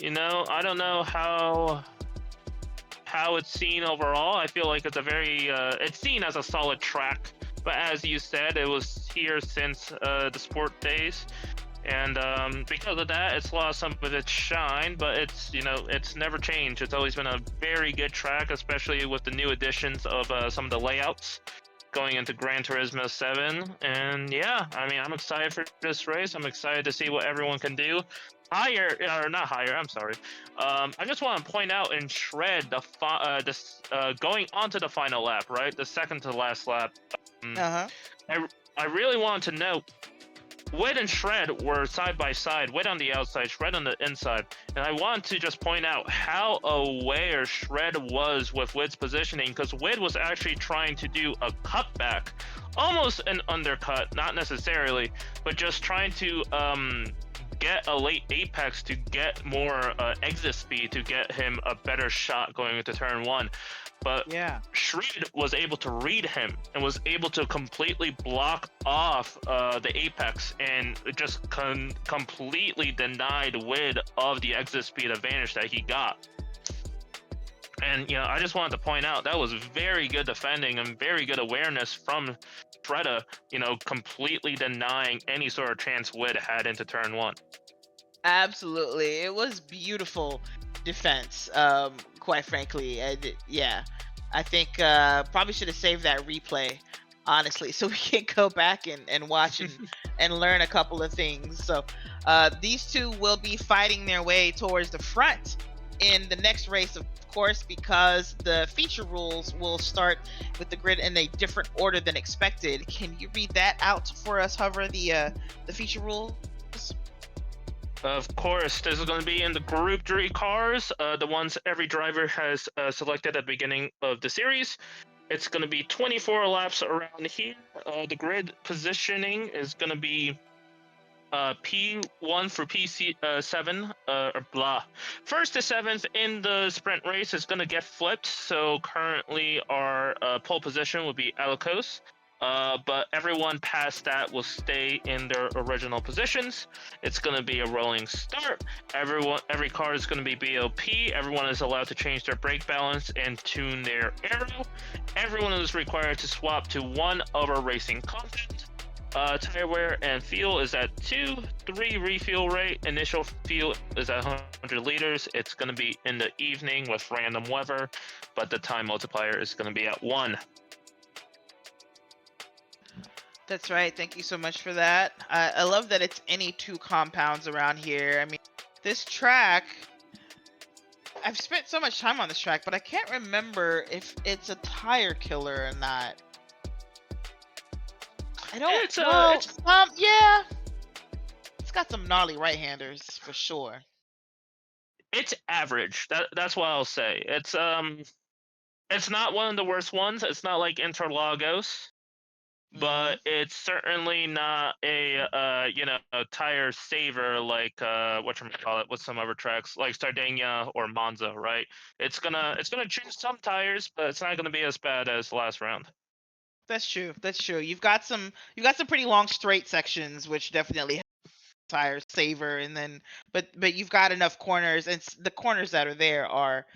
I don't know how it's seen overall. I feel like it's a very it's seen as a solid track, but as you said, it was here since the sport days, and because of that, it's lost some of its shine. But it's never changed. It's always been a very good track, especially with the new additions of some of the layouts going into Gran Turismo 7. And yeah, I mean, I'm excited for this race. I'm excited to see what everyone can do. Higher, or not higher, I'm sorry. I just want to point out in Shred, going onto the final lap, right? The second to last lap. Uh-huh. I really want to know, Wid and Shred were side by side, Wid on the outside, Shred on the inside. And I want to just point out how aware Shred was with Wid's positioning, because Wid was actually trying to do a cutback, almost an undercut, not necessarily, but just trying to get a late apex to get more exit speed to get him a better shot going into turn one. But Yeah. Shred was able to read him and was able to completely block off the apex and just completely denied Wid of the exit speed advantage that he got. And I just wanted to point out that was very good defending and very good awareness from Freda, completely denying any sort of chance Wid had into turn one. Absolutely. It was beautiful defense, quite frankly. Yeah. I think probably should have saved that replay, honestly, so we can go back and watch and learn a couple of things. So these two will be fighting their way towards the front in the next race, of course, because the feature rules will start with the grid in a different order than expected. Can you read that out for us, Hover? The feature rules. Of course, this is going to be in the Group 3 cars, the ones every driver has selected at the beginning of the series. It's going to be 24 laps around here. The grid positioning is going to be P1 for P7, or blah. First to seventh in the sprint race is going to get flipped. So currently our pole position would be Alikos. But everyone past that will stay in their original positions. It's going to be a rolling start. Every car is going to be BOP. Everyone is allowed to change their brake balance and tune their aero. Everyone is required to swap to one other racing content. Tire wear and fuel is at 2, 3 refuel rate. Initial fuel is at 100 liters. It's going to be in the evening with random weather, but the time multiplier is going to be at 1. That's right. Thank you so much for that. I love that it's any two compounds around here. I mean, this track, I've spent so much time on this track, but I can't remember if it's a tire killer or not. I don't. It's Well, it's yeah, it's got some gnarly right-handers for sure. it's average. That's what I'll say. It's not one of the worst ones. It's not like Interlagos, Hmm. but it's certainly not a a tire saver like whatchamacallit with some other tracks like Sardinia or Monza, right? It's gonna choose some tires, but it's not gonna be as bad as the last round. That's true. That's true. You've got some pretty long straight sections, which definitely tire saver, and then but you've got enough corners, and the corners that are there are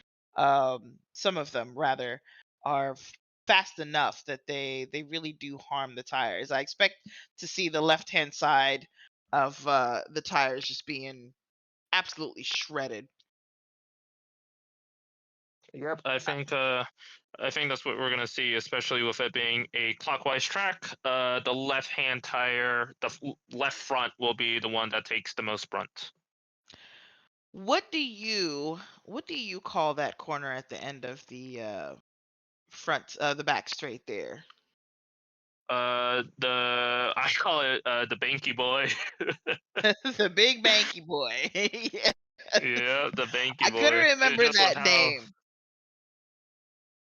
some of them rather are fast enough that they really do harm the tires. I expect to see the left hand side of the tires just being absolutely shredded. Yep. I think that's what we're gonna see, especially with it being a clockwise track. The left-hand tire, left front will be the one that takes the most brunt. What do you call that corner at the end of the front the back straight there? The I call it the Banky Boy. The big banky boy. Yeah. Yeah, the Banky I couldn't Boy. remember Just with that how name.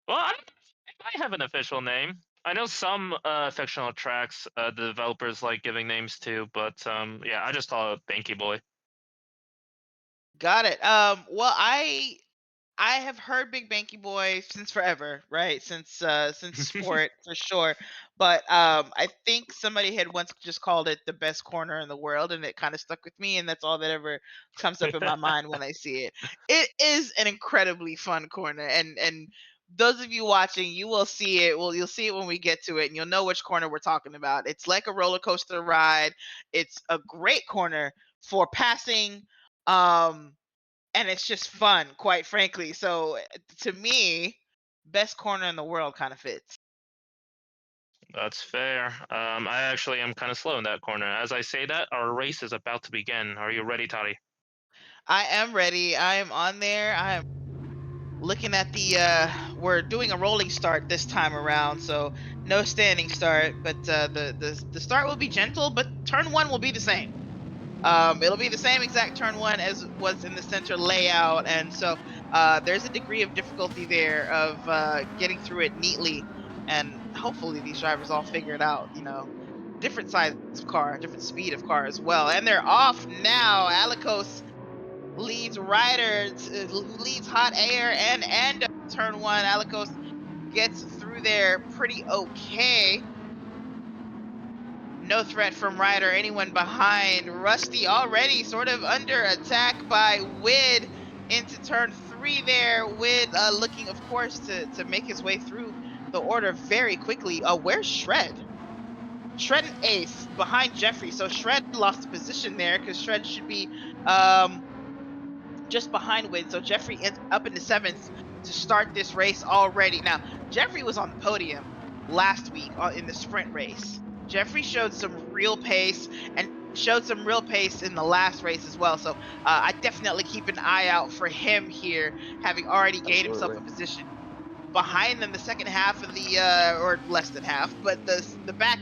well, I don't know if I have an official name. I know some fictional tracks the developers like giving names to, but yeah, I just call it Banky Boy. Got it. Well, I have heard Big Banky Boy since forever, right? Since Sport for sure. But I think somebody had once just called it the best corner in the world, and it kind of stuck with me, and that's all that ever comes up in my mind when I see it. It is an incredibly fun corner, and those of you watching, you will see it. Well, you'll see it when we get to it, and you'll know which corner we're talking about. It's like a roller coaster ride. It's a great corner for passing. Um, and it's just fun, quite frankly. So to me, best corner in the world kind of fits. That's fair. I actually am kind of slow in that corner. As I say that, our race is about to begin. Are you ready, Toddy? I am ready. I am on there. I am looking at the we're doing a rolling start this time around, so no standing start, but the start will be gentle, but turn 1 will be the same. It'll be the same exact turn 1 as was in the center layout, and so there's a degree of difficulty there of getting through it neatly, and hopefully these drivers all figure it out. Different size of car, different speed of car as well, and they're off now. Alikos leads Ryder, who leads Hot Air and turn 1. Alikos gets through there pretty okay. No threat from Ryder, anyone behind. Rusty already sort of under attack by Wid into turn 3 there. Wid looking, of course, to make his way through the order very quickly. Where's Shred? Shred in 8th behind Jeffrey. So Shred lost the position there because Shred should be um, just behind Wid. So Jeffrey ends up in the 7th to start this race already. Now, Jeffrey was on the podium last week in the sprint race. Jeffrey showed some real pace, and showed some real pace in the last race as well. So I definitely keep an eye out for him here, having already gained himself Absolutely. a position behind them the second half of the or less than half, but the back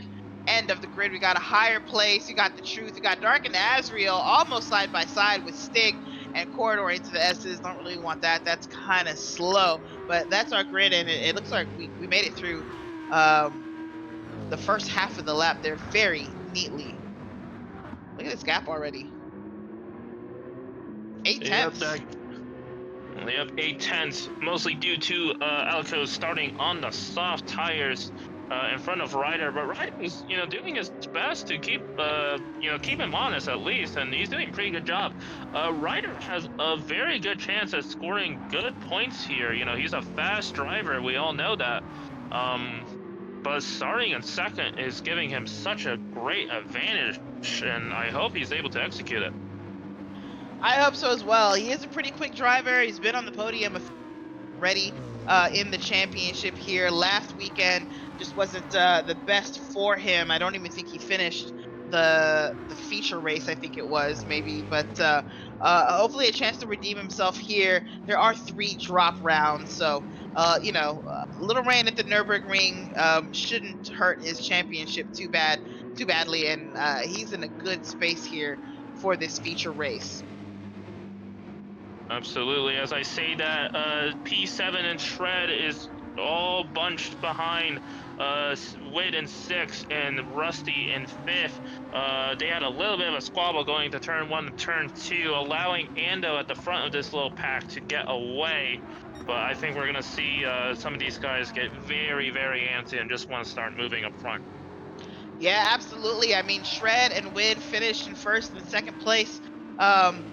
end of the grid, we got a higher place. You got the truth. You got Dark and Azriel almost side by side with Stig and Corridor into the S's. Don't really want that. That's kind of slow, but that's our grid, and it looks like we made it through um, the first half of the lap there very neatly. Look at this gap already. Eight Yep, tenths. that Yep, 8 tenths, mostly due to Alico starting on the soft tires in front of Ryder. But Ryder is, doing his best to keep him honest at least, and he's doing a pretty good job. Ryder has a very good chance at scoring good points here. He's a fast driver. We all know that. Um, but starting in second is giving him such a great advantage, and I hope he's able to execute it. I hope so as well. He is a pretty quick driver. He's been on the podium already in the championship here. Last weekend just wasn't the best for him. I don't even think he finished the feature race. I think it was maybe, but hopefully a chance to redeem himself here. There are 3 drop rounds, so little rain at the Nurburgring shouldn't hurt his championship too badly, and he's in a good space here for this feature race. Absolutely. As I say that, P7 and Shred is all bunched behind Wit in sixth and Rusty in fifth. They had a little bit of a squabble going to turn one and turn two, allowing Ando at the front of this little pack to get away. But I think we're going to see some of these guys get very, very antsy and just want to start moving up front. Yeah, absolutely. I mean, Shred and Wid finished in first and second place, um,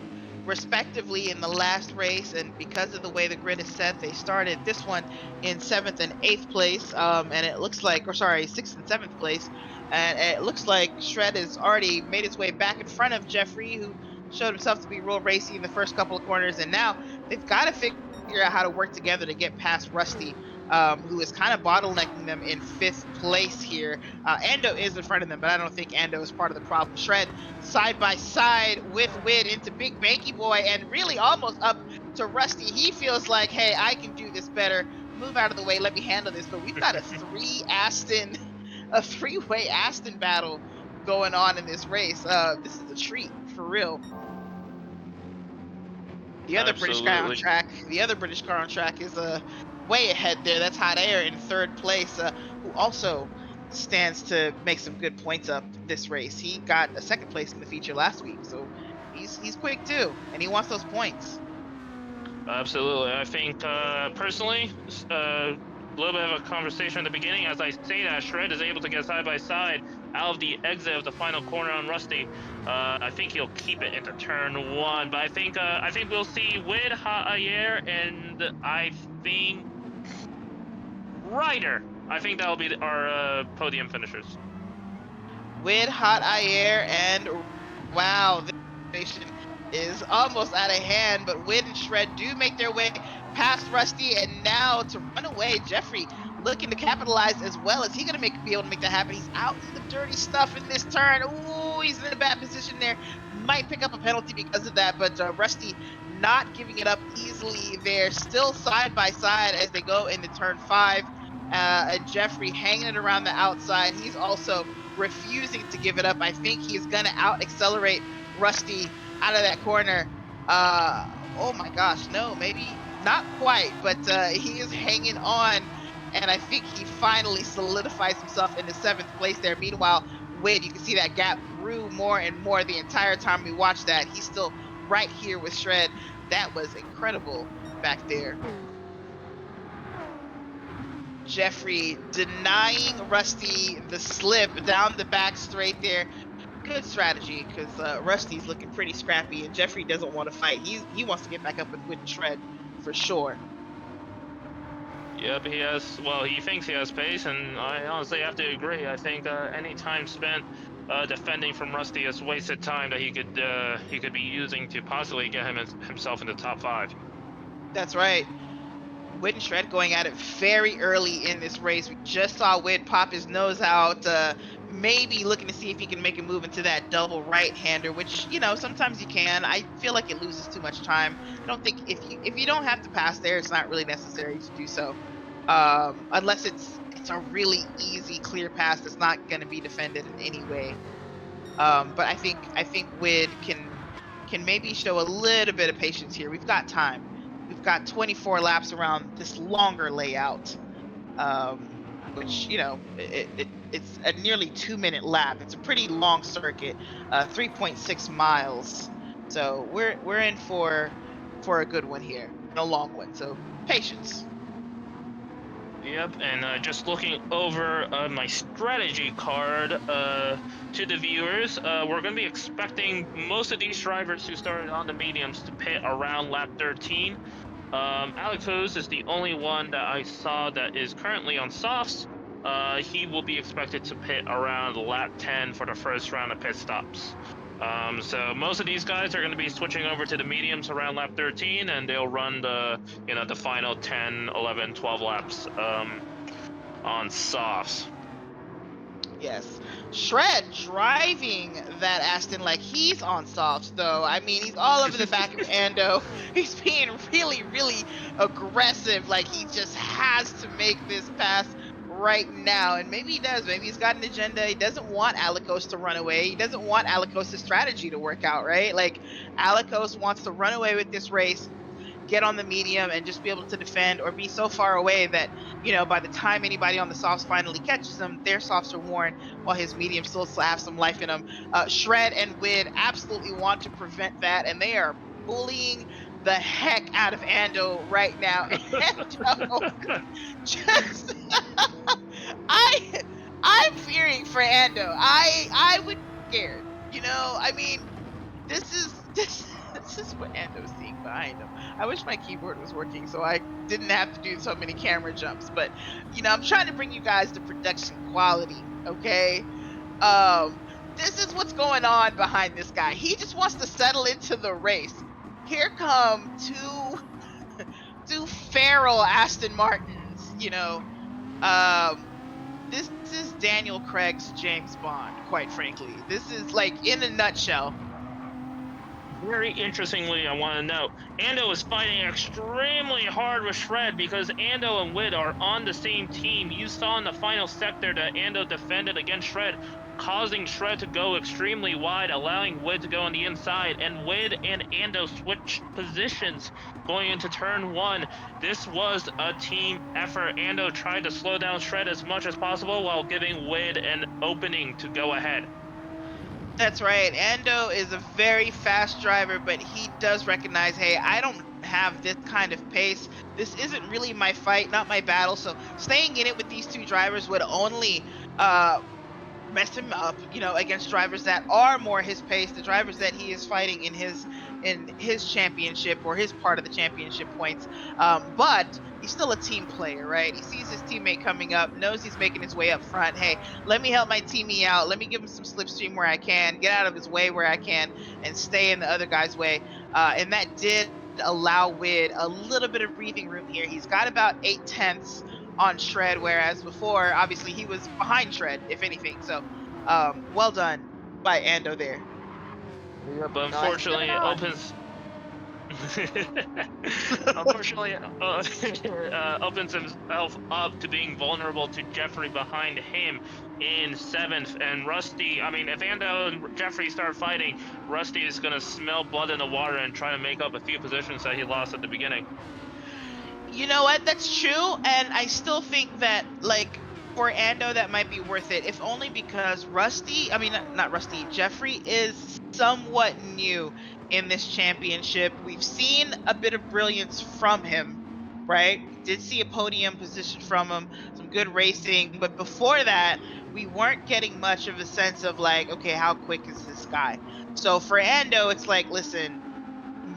respectively, in the last race. And because of the way the grid is set, they started this one in seventh and eighth place. And it looks like, or sorry, sixth and seventh place. And it looks like Shred has already made his way back in front of Jeffrey, who showed himself to be real racy in the first couple of corners. And now they've got to figure out how to work together to get past Rusty, who is kind of bottlenecking them in fifth place here. Ando is in front of them, but I don't think Ando is part of the problem. Shred side by side with Wid into Big Banky Boy and really almost up to Rusty. He feels like, hey, I can do this better. Move out of the way. Let me handle this. But we've got a three-way Aston battle going on in this race. This is a treat for real. Absolutely. The other British car on track is way ahead there. That's Hot Air in third place, who also stands to make some good points up this race. He got a second place in the feature last week, so he's quick too, and he wants those points. Absolutely. I think personally, a little bit of a conversation at the beginning. As I say that, Shred is able to get side by side out of the exit of the final corner on Rusty. I think he'll keep it into turn one, but I think we'll see Wid, Hot Ayer, and I think Ryder. I think that'll be our podium finishers. With Hot Ayer and wow, this situation is almost out of hand, but Wid and Shred do make their way past Rusty, and now to run away, Jeffrey looking to capitalize as well. Is he going to be able to make that happen? He's out in the dirty stuff in this turn. Ooh, he's in a bad position there. Might pick up a penalty because of that, but Rusty not giving it up easily there. Still side by side as they go into turn 5. And Jeffrey hanging it around the outside. He's also refusing to give it up. I think he's gonna out accelerate Rusty out of that corner. Oh my gosh, no, maybe not quite, but he is hanging on, and I think he finally solidifies himself into 7th place there. Meanwhile, Wid, you can see that gap grew more and more the entire time we watched that. He's still right here with Shred. That was incredible back there. Jeffrey denying Rusty the slip down the back straight there. Good strategy, because Rusty's looking pretty scrappy, and Jeffrey doesn't want to fight. He wants to get back up and win Shred for sure. Yep, he has. Well, he thinks he has pace, and I honestly have to agree. I think any time spent defending from Rusty is wasted time that he could be using to possibly get himself in the top 5. That's right. Wid and Shred going at it very early in this race. We just saw Wid pop his nose out maybe looking to see if he can make a move into that double right-hander, which, sometimes you can. I feel like it loses too much time. I don't think if you don't have to pass there, it's not really necessary to do so. Unless it's a really easy clear pass that's not going to be defended in any way. But I think Wid can maybe show a little bit of patience here. We've got time. We've got 24 laps around this longer layout, which it's a nearly 2-minute lap. It's a pretty long circuit, 3.6 miles. So we're in for a good one here, and a long one. So patience. Yep, and just looking over my strategy card to the viewers, we're going to be expecting most of these drivers who started on the mediums to pit around lap 13. Alex Hose is the only one that I saw that is currently on softs. He will be expected to pit around lap 10 for the first round of pit stops. So most of these guys are going to be switching over to the mediums around lap 13, and they'll run the final 10, 11, 12 laps on softs. Yes. Shred driving that Aston like he's on softs though. I mean, he's all over the back of Ando. He's being really, really aggressive. Like he just has to make this pass right now. And maybe he does. Maybe he's got an agenda. He doesn't want Alikos to run away. He doesn't want Alikos' strategy to work out, right? Like Alikos wants to run away with this race, get on the medium and just be able to defend, or be so far away that by the time anybody on the softs finally catches them, their softs are worn while his medium still have some life in them. Shred and Wid absolutely want to prevent that, and they are bullying the heck out of Ando right now. Ando just I I'm fearing for Ando. I would be scared. I mean, this is this is what Ando's seeing behind him. I wish my keyboard was working so I didn't have to do so many camera jumps, but I'm trying to bring you guys the production quality, okay? Um this is what's going on behind this guy. He just wants to settle into the race. Here come two feral Aston Martins, this is Daniel Craig's James Bond, quite frankly. This is like in a nutshell. Very interestingly, I want to note, Ando is fighting extremely hard with Shred because Ando and Wid are on the same team. You saw in the final sector that Ando defended against Shred, causing Shred to go extremely wide, allowing Wid to go on the inside, and Wid and Ando switched positions going into turn 1. This was a team effort. Ando tried to slow down Shred as much as possible while giving Wid an opening to go ahead. That's right. Ando is a very fast driver, but he does recognize, hey, I don't have this kind of pace. This isn't really my fight, not my battle. So staying in it with these two drivers would only mess him up, against drivers that are more his pace, the drivers that he is fighting in his championship, or his part of the championship points. But he's still a team player, right? He sees his teammate coming up, knows he's making his way up front. Hey, let me help my teammate out. Let me give him some slipstream where I can, get out of his way where I can, and stay in the other guy's way. And that did allow Wid a little bit of breathing room here. He's got about 8/10 on Shred, whereas before, obviously, he was behind Shred, if anything. So, well done by Ando there. But No, unfortunately, it S7R. opens. Unfortunately, opens himself up to being vulnerable to Jeffrey behind him in 7th. And Rusty, I mean, if Ando and Jeffrey start fighting, Rusty is going to smell blood in the water and try to make up a few positions that he lost at the beginning. You know what? That's true, and I still think that, like, for Ando, that might be worth it, if only because Rusty, I mean, not Rusty, Jeffrey is somewhat new in this championship. We've seen a bit of brilliance from him, right? We did see a podium position from him, some good racing, but before that, we weren't getting much of a sense of, like, okay, how quick is this guy? So for Ando, it's like, listen,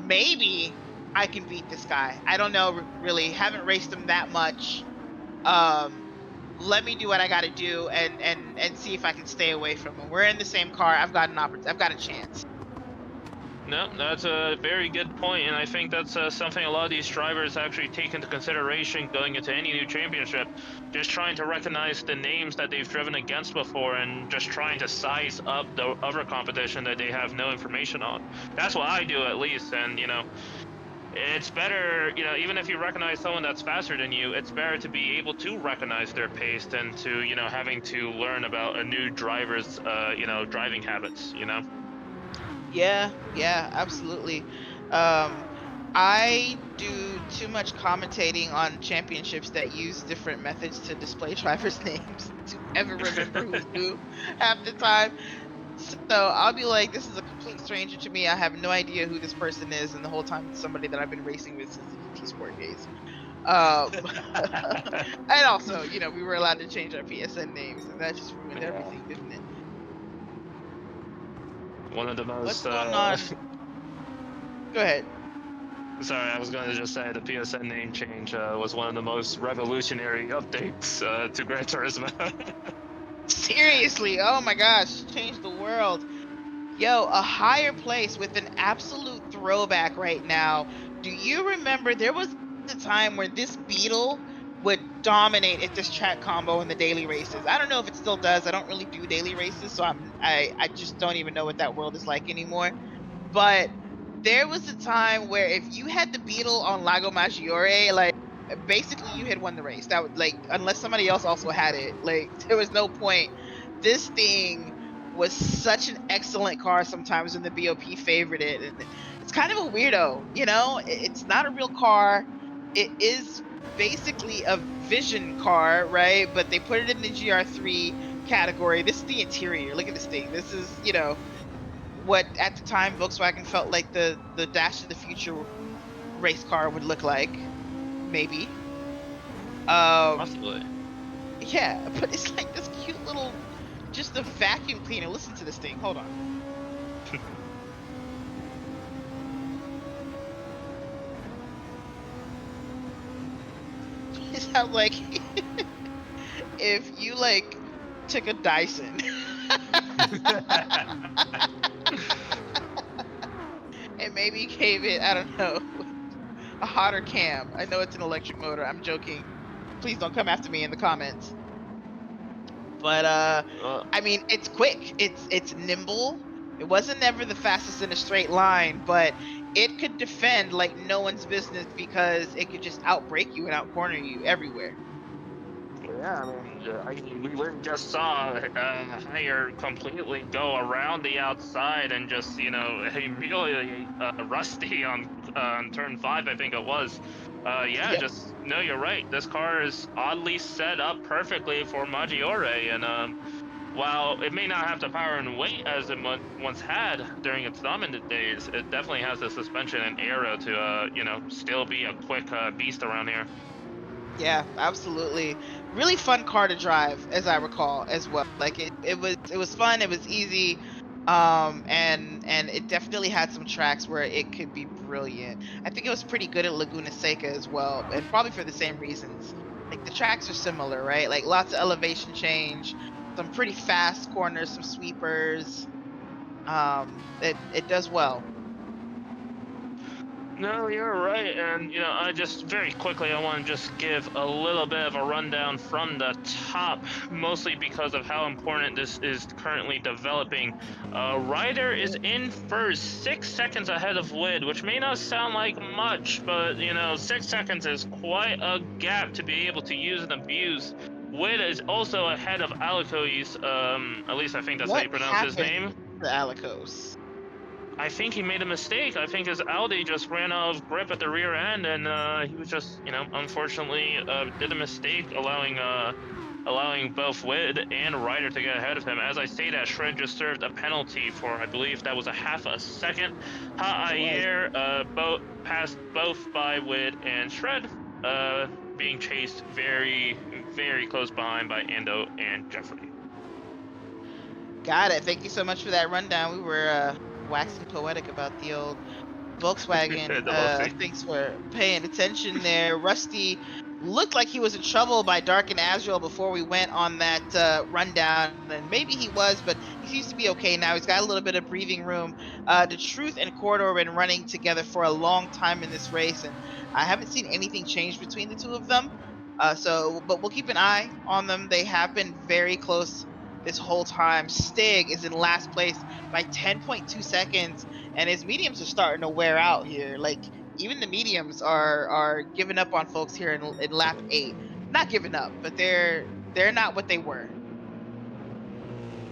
maybe I can beat this guy. I don't know really. Haven't raced him that much. Um, Let me do what I got to do, and see if I can stay away from him. We're in the same car. I've got an opportunity. I've got a chance. No, that's a very good point, and I think that's something a lot of these drivers actually take into consideration going into any new championship. Just trying to recognize the names that they've driven against before, and just trying to size up the other competition that they have no information on. That's what I do, at least, and it's better, even if you recognize someone that's faster than you, it's better to be able to recognize their pace than to, having to learn about a new driver's, driving habits, Yeah, yeah, absolutely. Um, I do too much commentating on championships that use different methods to display drivers' names to ever remember who's who half the time. So I'll be like, this is a complete stranger to me. I have no idea who this person is, and the whole time it's somebody that I've been racing with since the GT Sport days. Um, and also, we were allowed to change our PSN names, and that just ruined Yeah. everything, didn't it? One of the What's most, going on? Go ahead. sorry, I was going to just say the PSN name change was one of the most revolutionary updates to Gran Turismo. Seriously, oh my gosh, changed the world. Yo, a higher place with an absolute throwback right now. Do you remember there was a time where this Beetle would dominate at this track combo in the daily races? I don't know if it still does. I don't really do daily races, so I just don't even know what that world is like anymore. But there was a time where if you had the Beetle on Lago Maggiore, like basically you had won the race. That would like unless somebody else also had it, like there was no point. This thing was such an excellent car sometimes when the BOP favored it. And it's kind of a weirdo, It's not a real car. It is basically a vision car, right? But they put it in the GR3 category. This is the interior. Look at this thing. This is, what at the time Volkswagen felt like the Dash of the Future race car would look like, maybe. Um, Possibly. yeah, but it's like this cute little, just a vacuum cleaner. Listen to this thing. Hold on. It sounds like if you like took a Dyson and maybe gave it, I don't know, a hotter cam. I know it's an electric motor. I'm joking. Please don't come after me in the comments. But Well, I mean, it's quick. It's nimble. It wasn't never the fastest in a straight line, but it could defend like no one's business because it could just outbrake you and outcorner you everywhere. yeah, we literally just saw Hire completely go around the outside and just, immediately rusty on turn five, I think it was. Yeah, Yep. just no, you're right. This car is oddly set up perfectly for Maggiore, and while it may not have the power and weight as it once had during its dominant days, it definitely has the suspension and aero to, still be a quick beast around here. Yeah, absolutely. Really fun car to drive, as I recall, as well. Like it was fun, it was easy. And it definitely had some tracks where it could be brilliant. I think it was pretty good at Laguna Seca as well, and probably for the same reasons. Like the tracks are similar, right? Like lots of elevation change, some pretty fast corners, some sweepers. It does well. No, you're right. And, I just very quickly, I want to just give a little bit of a rundown from the top, mostly because of how important this is currently developing. Ryder is in first, 6 seconds ahead of Lid, which may not sound like much, but, 6 seconds is quite a gap to be able to use and abuse. Wid is also ahead of Alakois, at least I think that's how What you pronounce his happened name. to Alicos? I think he made a mistake. I think his Audi just ran out of grip at the rear end, and he was just, unfortunately, did a mistake, allowing both Wid and Ryder to get ahead of him. As I say that, Shred just served a penalty for, I believe that was a half a second. Ha It was. Ayer, both passed both by Wid and Shred, being chased very, very close behind by Ando and Jeffrey. Got it. Thank you so much for that rundown. We were waxing poetic about the old Volkswagen. The whole thing. Thanks for paying attention there. Rusty looked like he was in trouble by Dark and Azrael before we went on that rundown, and maybe he was, but he seems to be okay now. He's got a little bit of breathing room. The Truth and Corridor have been running together for a long time in this race, and I haven't seen anything change between the two of them. But we'll keep an eye on them. They have been very close this whole time. Stig is in last place by 10.2 seconds, and his mediums are starting to wear out here. Like even the mediums are giving up on folks here in lap 8. Not giving up, but they're not what they were.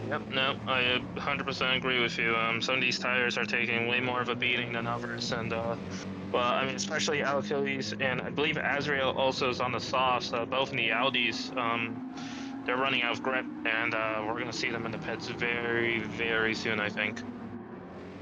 Yep, no, I 100% agree with you. Some of these tires are taking way more of a beating than others, and well, I mean, especially Achilles and I believe Azrael also is on the softs. Both in the Audis, they're running out of grip, and we're gonna see them in the pits very, very soon, I think.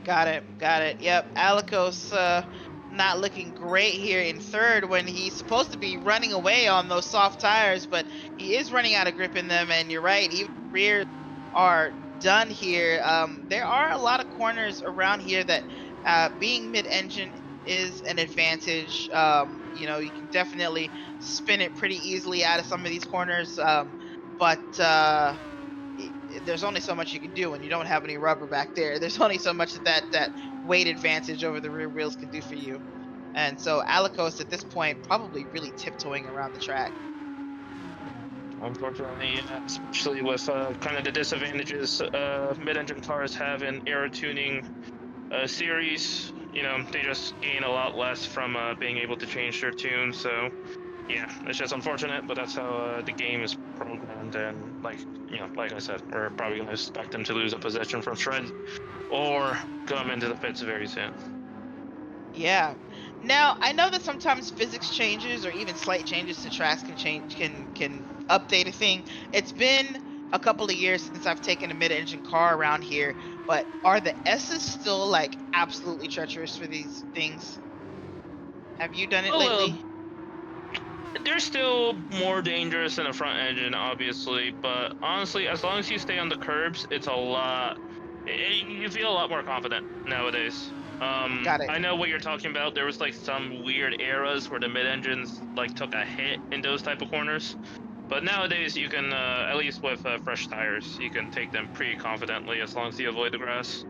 Got it. Got it. Yep. Alikos not looking great here in third when he's supposed to be running away on those soft tires, but he is running out of grip in them. And you're right, even rears are done here. There are a lot of corners around here that being mid-engine is an advantage. You can definitely spin it pretty easily out of some of these corners. But there's only so much you can do when you don't have any rubber back there. There's only so much that weight advantage over the rear wheels can do for you. And so Alikos at this point probably really tiptoeing around the track. Unfortunately, yeah, especially with kind of the disadvantages mid-engine cars have in aero tuning series. You know, they just gain a lot less from being able to change their tune. So yeah, it's just unfortunate, but that's how the game is programmed. And like like I said, we're probably going to expect them to lose a position from shred or come into the pits very soon. Yeah. Now I know that sometimes physics changes or even slight changes to tracks can update a thing. It's been a couple of years since I've taken a mid-engine car around here, but are the S's still like absolutely treacherous for these things? Have you done it Well, lately? they're still more dangerous than a front engine, obviously, but honestly, as long as you stay on the curbs, it's a lot. You feel a lot more confident nowadays. Got it. I know what you're talking about. There was like some weird eras where the mid engines like took a hit in those type of corners, but nowadays you can at least with fresh tires, you can take them pretty confidently as long as you avoid the grass.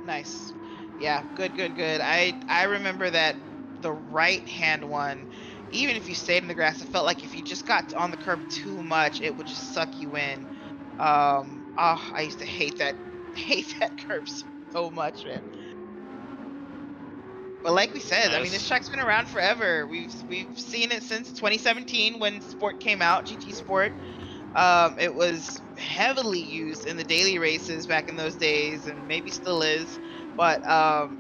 Nice. Yeah, good, good, good. I remember that the right hand one, even if you stayed in the grass, it felt like if you just got on the curb too much, it would just suck you in. I used to hate that hate that curb so much, man. But like we said, I mean, this Yes. track's been around forever. We've seen it since 2017 when Sport came out, GT Sport. It was heavily used in the daily races back in those days, and maybe still is. But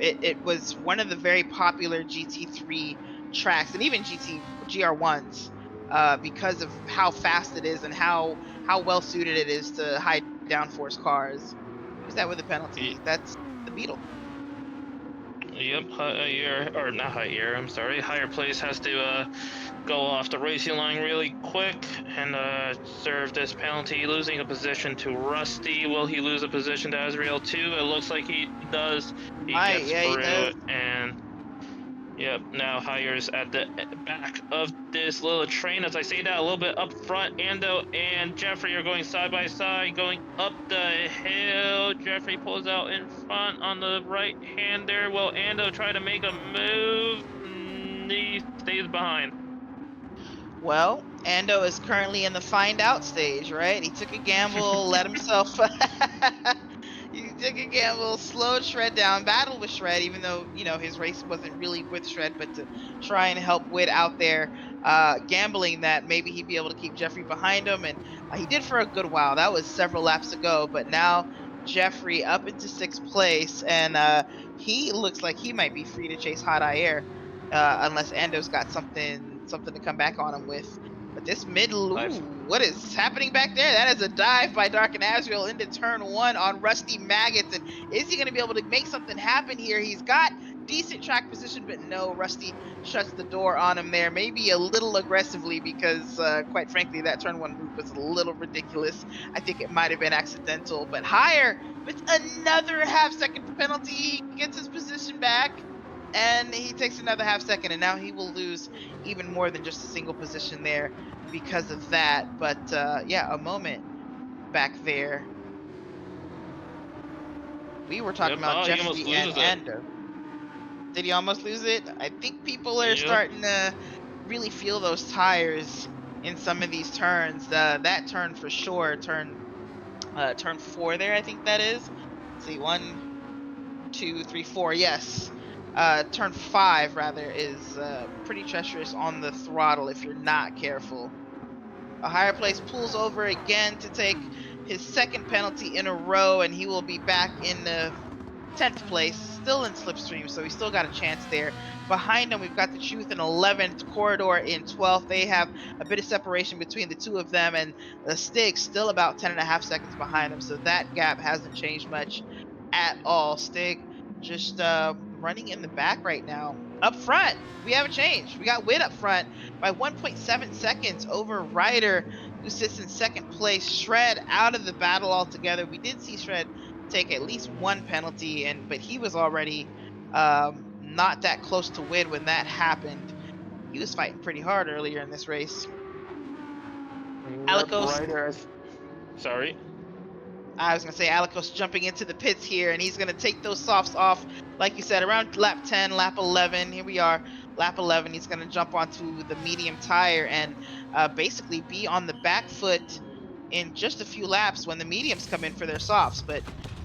it was one of the very popular GT3 tracks, and even GR1s, because of how fast it is and how well suited it is to high downforce cars. Who's that with a penalty? That's the Beetle. Yep, higher or not higher. I'm sorry. Higher place has to go off the racing line really quick and serve this penalty, losing a position to Rusty. Will he lose a position to Azrael too? It looks like he does. He Right? gets Yeah, he through, does. and yep, now Hires at the back of this little train. As I say that, a little bit up front, Ando and Jeffrey are going side by side, going up the hill. Jeffrey pulls out in front on the right hand there. Will Ando try to make a move? He stays behind. Well, Ando is currently in the find out stage, right? He took a gamble, let himself he took a gamble, slowed Shred down, battled with Shred, even though, his race wasn't really with Shred, but to try and help Wit out there, gambling that maybe he'd be able to keep Jeffrey behind him. And he did for a good while. That was several laps ago, but now Jeffrey up into sixth place, and he looks like he might be free to chase Hot Eye Air, unless Ando's got something to come back on him with. But this I've what is happening back there? That is a dive by Dark and Azrael into turn one on Rusty Maggots. And is he going to be able to make something happen here? He's got decent track position, but no, Rusty shuts the door on him there, maybe a little aggressively because, quite frankly, that turn one move was a little ridiculous. I think it might have been accidental, but higher with another half second penalty, he gets his position back. and he takes another half second, and now he will lose even more than just a single position there because of that. But yeah, a moment back there. We were talking Yep. about Oh, he almost Jeffrey and loses it. Ando. Did he almost lose it? I think people are Yep. starting to really feel those tires in some of these turns. That turn for sure, turn 4 there, I think that is. Let's see, 1, 2, 3, 4. Yes. Turn 5 rather is pretty treacherous on the throttle if you're not careful. A higher place pulls over again to take his second penalty in a row, and he will be back in the 10th place, still in slipstream, so he's still got a chance there. Behind him, we've got the Truth in 11th, Corridor in 12th. They have a bit of separation between the two of them, and the Stig still about 10 and a half seconds behind him, so that gap hasn't changed much at all. Stig just running in the back right now. Up front, we have a change. We got Wit up front by 1.7 seconds over Ryder, who sits in second place. Shred out of the battle altogether. We did see Shred take at least one penalty, and but he was already not that close to win when that happened. He was fighting pretty hard earlier in this race. Yep. Alikos, Ryder. Sorry. I was gonna say Alikos jumping into the pits here, and he's gonna take those softs off, like you said, around lap 10, lap 11. Here we are, lap 11. He's gonna jump onto the medium tire and basically be on the back foot in just a few laps when the mediums come in for their softs. But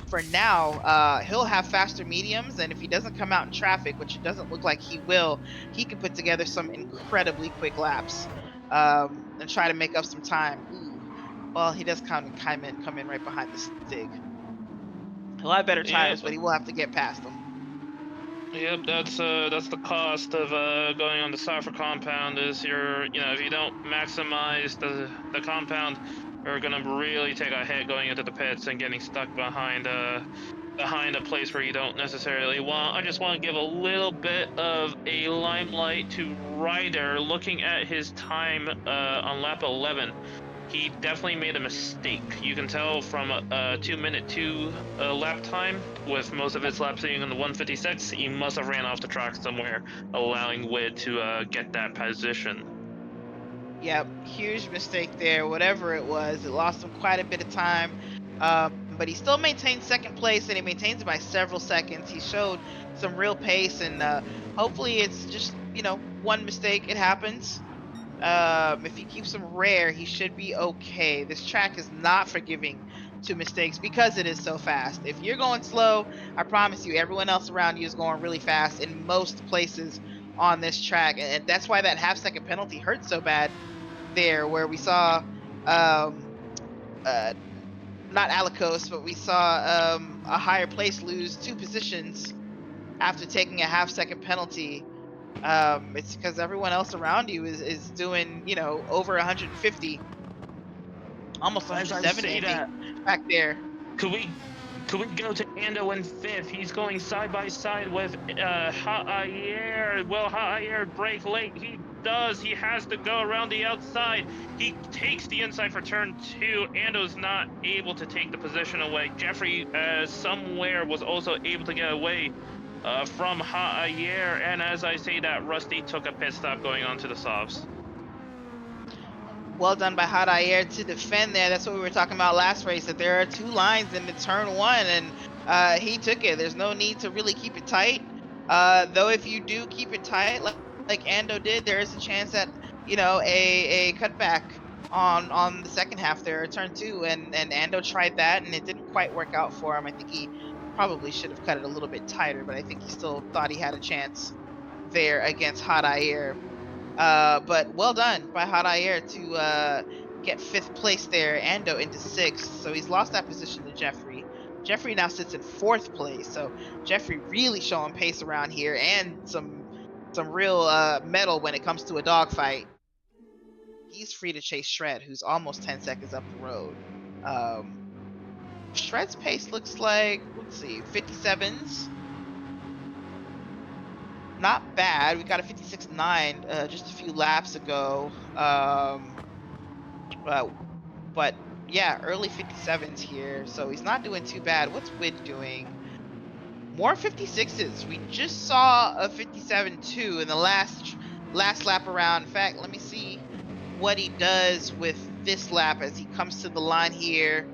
for now, he'll have faster mediums, and if he doesn't come out in traffic, which it doesn't look like he will, he can put together some incredibly quick laps and try to make up some time. Ooh, well, he does come in right behind the Stig. He'll have better Yep. tires, but he will have to get past them. Yep, that's the cost of going on the software compound is if you don't maximize the compound, you're gonna really take a hit going into the pits and getting stuck behind a place where you don't necessarily want. I just want to give a little bit of a limelight to Ryder. Looking at his time on lap 11, he definitely made a mistake. You can tell from a 2 minute 2 lap time, with most of his laps being in the 156, he must have ran off the track somewhere, allowing Wid to get that position. Yep, huge mistake there. Whatever it was, it lost him quite a bit of time. But he still maintained second place, and he maintains it by several seconds. He showed some real pace, and hopefully, it's just one mistake. It happens. If he keeps them rare, he should be okay. This track is not forgiving to mistakes because it is so fast. If you're going slow, I promise you, everyone else around you is going really fast in most places on this track, and that's why that half second penalty hurts so bad there, where we saw um, uh, not Alikos, but we saw a higher place lose 2 positions after taking a half second penalty. It's because everyone else around you is doing over 150, almost As I 170, say I think, that, back there. could we could we go to Ando in fifth? He's going side by side with Haayer. Will Haayer break late? He does. He has to go around the outside. He takes the inside for turn two. Ando's not able to take the position away. Jeffrey somewhere was also able to get away from Haayer. And as I say that, Rusty took a pit stop going on to the softs. Well done by Hot Air to defend there. That's what we were talking about last race, that there are two lines in the turn one, and he took it. There's no need to really keep it tight. Though if you do keep it tight, like Ando did, there is a chance at a cutback on the second half there, turn two, and Ando tried that, and it didn't quite work out for him. I think he probably should have cut it a little bit tighter, but I think he still thought he had a chance there against Hot Air. But well done by Hot Air to get fifth place there. Ando into sixth, so he's lost that position to Jeffrey. Jeffrey now sits in fourth place, so Jeffrey really showing pace around here and some real metal when it comes to a dogfight. He's free to chase Shred, who's almost 10 seconds up the road. Um, Shred's pace looks like, let's see, 57s. Not bad. We got a 56.9 just a few laps ago. Uh, but yeah, early 57s here, so he's not doing too bad. What's Wid doing? More 56s. We just saw a 57 too in the last lap around. In fact, let me see what he does with this lap as he comes to the line here.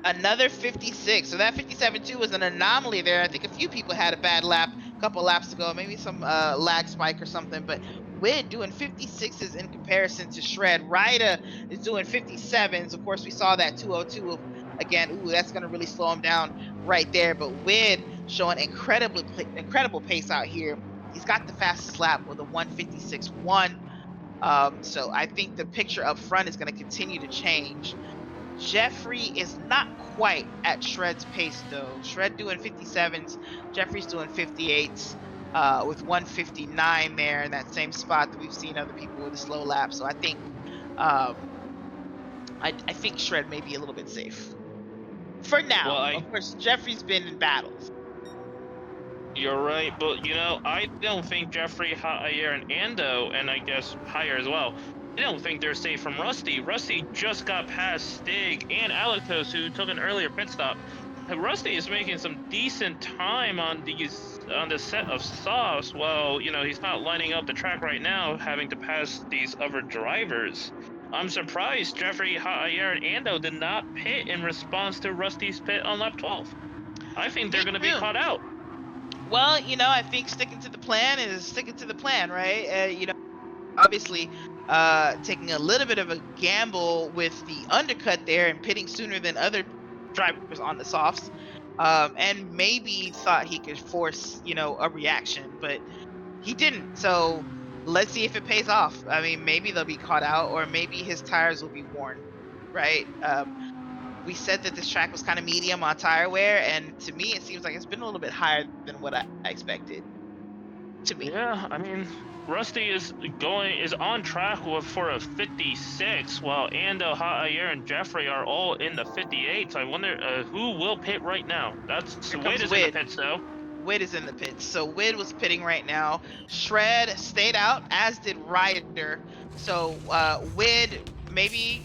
Another 56. So that 57 too was an anomaly there. I think a few people had a bad lap a couple laps ago, maybe some lag spike or something. But Wid doing 56s in comparison to Shred. Ryder is doing 57s. Of course, we saw that 202 of again. Ooh, that's going to really slow him down right there. But Wid showing incredible pace out here. He's got the fastest lap with a 156.1. So I think the picture up front is going to continue to change. Jeffrey is not quite at Shred's pace though. Shred doing 57s, Jeffrey's doing 58s, with 159 there in that same spot that we've seen other people with a slow lap. So um, I think Shred may be a little bit safe for Well, now. I Of course, Jeffrey's been in battles. You're right, but I don't think Jeffrey, Jair, and Ando, and I guess Jair as well. I don't think they're safe from Rusty. Rusty just got past Stig and Alicos, who took an earlier pit stop. Rusty is making some decent time on the set of softs. While he's not lining up the track right now, having to pass these other drivers. I'm surprised Jeffrey, Jair, and Ando did not pit in response to Rusty's pit on lap 12. I think they're Me going to be too. caught out. Well, I think sticking to the plan is sticking to the plan, right? Obviously taking a little bit of a gamble with the undercut there and pitting sooner than other drivers on the softs, and maybe thought he could force a reaction, but he didn't. So let's see if it pays off. I mean, maybe they'll be caught out, or maybe his tires will be worn, right? We said that this track was kind of medium on tire wear, and to me, it seems like it's been a little bit higher than what I expected. To me. Yeah, I mean, Rusty is on track for a 56, while Ando, Haayer, and Jeffrey are all in the 58s. I wonder who will pit right now. That's Here Wade comes is in the Wid. pits though. Wid is in the pits. So Wid was pitting right now. Shred stayed out, as did Ryder. So Wid maybe,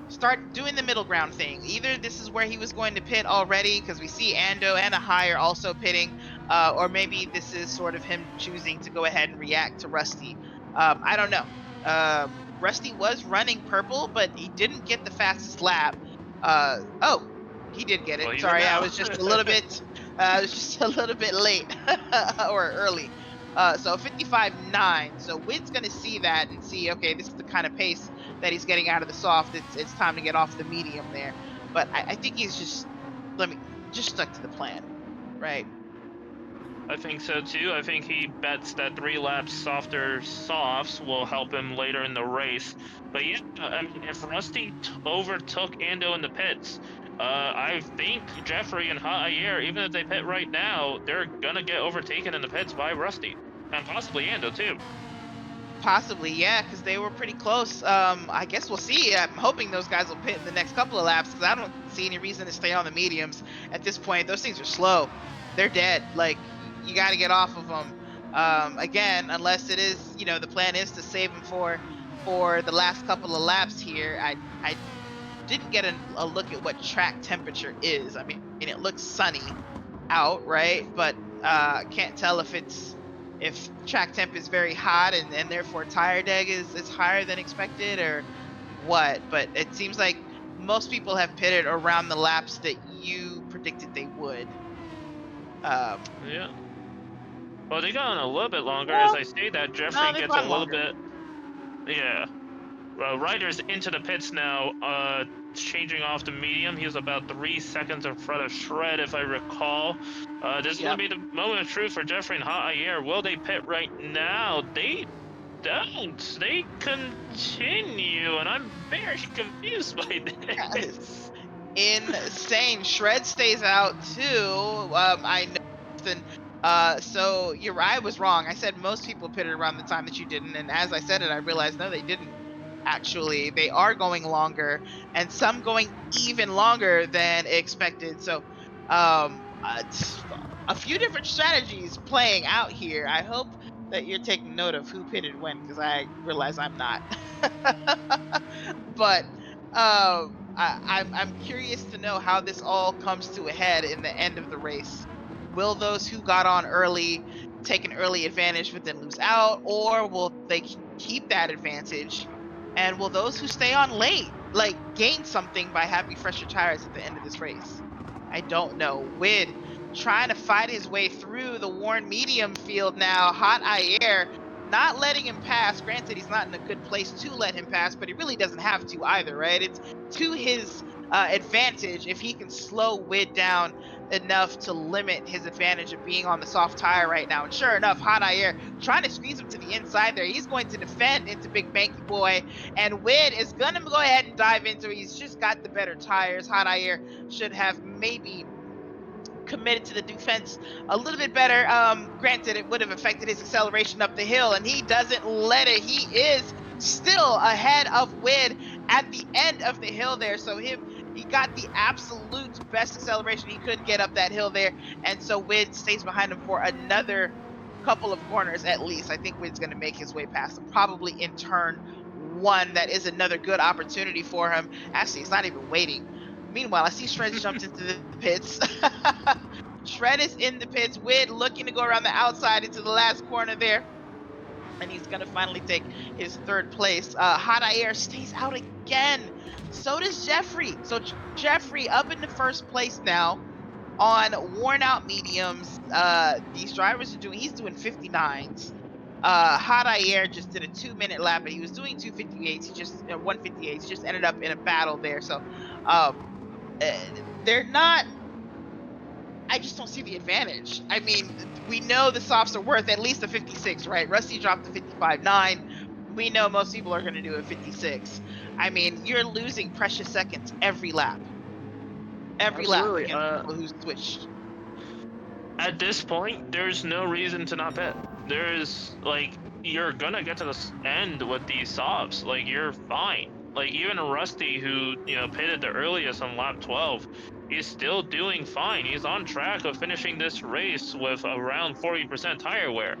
start doing the middle ground thing. Either this is where he was going to pit already, because we see Ando and a higher also pitting, or maybe this is sort of him choosing to go ahead and react to Rusty. I don't know. Rusty was running purple, but he didn't get the fastest lap. Oh, he did get it. Well, he's in Sorry, I now. was just a little bit it was just a little bit late or early. So 55.9. So Wid's going to see that and see, okay, this is the kind of pace that he's getting out of the soft. It's time to get off the medium there. But I think he's let me just stuck to the plan, right? I think so too. I think he bets that 3 laps softer softs will help him later in the race. But yeah, I mean, if Rusty overtook Ando in the pits, I think Jeffrey and Haayer, even if they pit right now, they're gonna get overtaken in the pits by Rusty and possibly Ando too. Possibly, yeah, because they were pretty close. I guess we'll see. I'm hoping those guys will pit in the next couple of laps, because I don't see any reason to stay on the mediums at this point. Those things are slow. They're dead. Like, you got to get off of them. Again, unless it is, the plan is to save them for the last couple of laps here. I didn't get a look at what track temperature is. I mean, it looks sunny out, right? But can't tell if track temp is very hot and therefore tire deg is higher than expected or what. But it seems like most people have pitted around the laps that you predicted they would. Um, Yeah. Well, they got on a little bit longer. As well, I say that, no, Jeffrey they've gets a gone little longer. bit. Yeah. Ryder's into the pits now, changing off the medium. He's about 3 seconds in front of Shred, if I recall. This is going Yep. to be the moment of truth for Jeffrey and Haayer. Will they pit right now? They don't. They continue, and I'm very confused by this. Insane. Shred stays out too. I noticed, and so I was wrong. I said most people pitted around the time that you didn't, and as I said it, I realized no, they didn't. Actually, they are going longer, and some going even longer than expected. So, a few different strategies playing out here. I hope that you're taking note of who pitted when, because I realize I'm not. But I'm curious to know how this all comes to a head in the end of the race. Will those who got on early take an early advantage but then lose out, or will they keep that advantage? And will those who stay on late like gain something by having fresher tires at the end of this race? I don't know. Wid trying to fight his way through the worn medium field now. Hot Air not letting him pass. Granted, he's not in a good place to let him pass, but he really doesn't have to either, right? It's to his advantage if he can slow Wid down enough to limit his advantage of being on the soft tire right now. And sure enough, Hot Air trying to squeeze him to the inside there. He's going to defend into Big Banky Boy, and Wid is going to go ahead and dive into it. He's just got the better tires. Hot Air should have maybe committed to the defense a little bit better. Granted, it would have affected his acceleration up the hill, and he doesn't let it. He is still ahead of Wid at the end of the hill there. So he got the absolute best acceleration he could get up that hill there, and so Wid stays behind him for another couple of corners at least. I think Wid's going to make his way past him, probably in turn one. That is another good opportunity for him. Actually, it's not even waiting. Meanwhile, I see Shred's jumped into the pits. Shred is in the pits. Wid looking to go around the outside into the last corner there. And he's going to finally take his third place. Hot Air stays out again. So does Jeffrey. So Jeffrey up in the first place now on worn out mediums. These drivers are he's doing 59s. Hot Air just did a 2-minute lap, and he was doing 258s. He just 158s. He just ended up in a battle there. So uh, they're not. I just don't see the advantage. I mean, we know the softs are worth at least a 56, right? Rusty dropped a 55.9. We know most people are going to do a 56. I mean, you're losing precious seconds every lap. Every Absolutely. lap against people who switched. At this point, there's no reason to not bet. There's you're gonna get to the end with these softs. Like, you're fine. Like, even Rusty, who pitted the earliest on lap 12, he's still doing fine. He's on track of finishing this race with around 40% tire wear.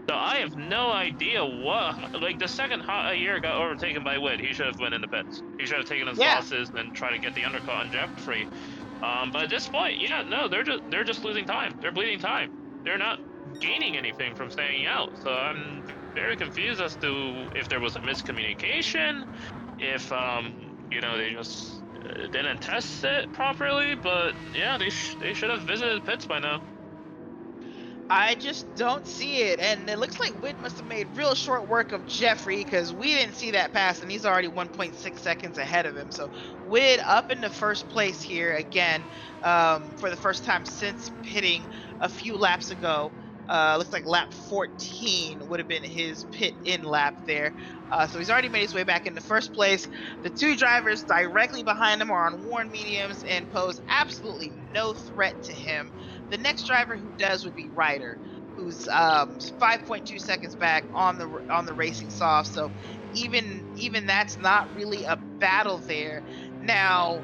So I have no idea what. Like, the second Hot Year got overtaken by Wid, he should have went in the pits. He should have taken his losses and tried to get the undercut on Jeffrey. But at this point, they're just losing time. They're bleeding time. They're not gaining anything from staying out. So I'm very confused as to if there was a miscommunication, if they just didn't test it properly. But yeah, they should have visited pits by now. I just don't see it. And it looks like Wid must have made real short work of Jeffrey, because we didn't see that pass, and he's already 1.6 seconds ahead of him. So Wid up in the first place here again, for the first time since pitting a few laps ago. Looks like lap 14 would have been his pit in lap there. So he's already made his way back in the first place. The two drivers directly behind him are on worn mediums and pose absolutely no threat to him. The next driver who does would be Ryder, who's 5.2 seconds back on the racing soft. So even that's not really a battle there. Now,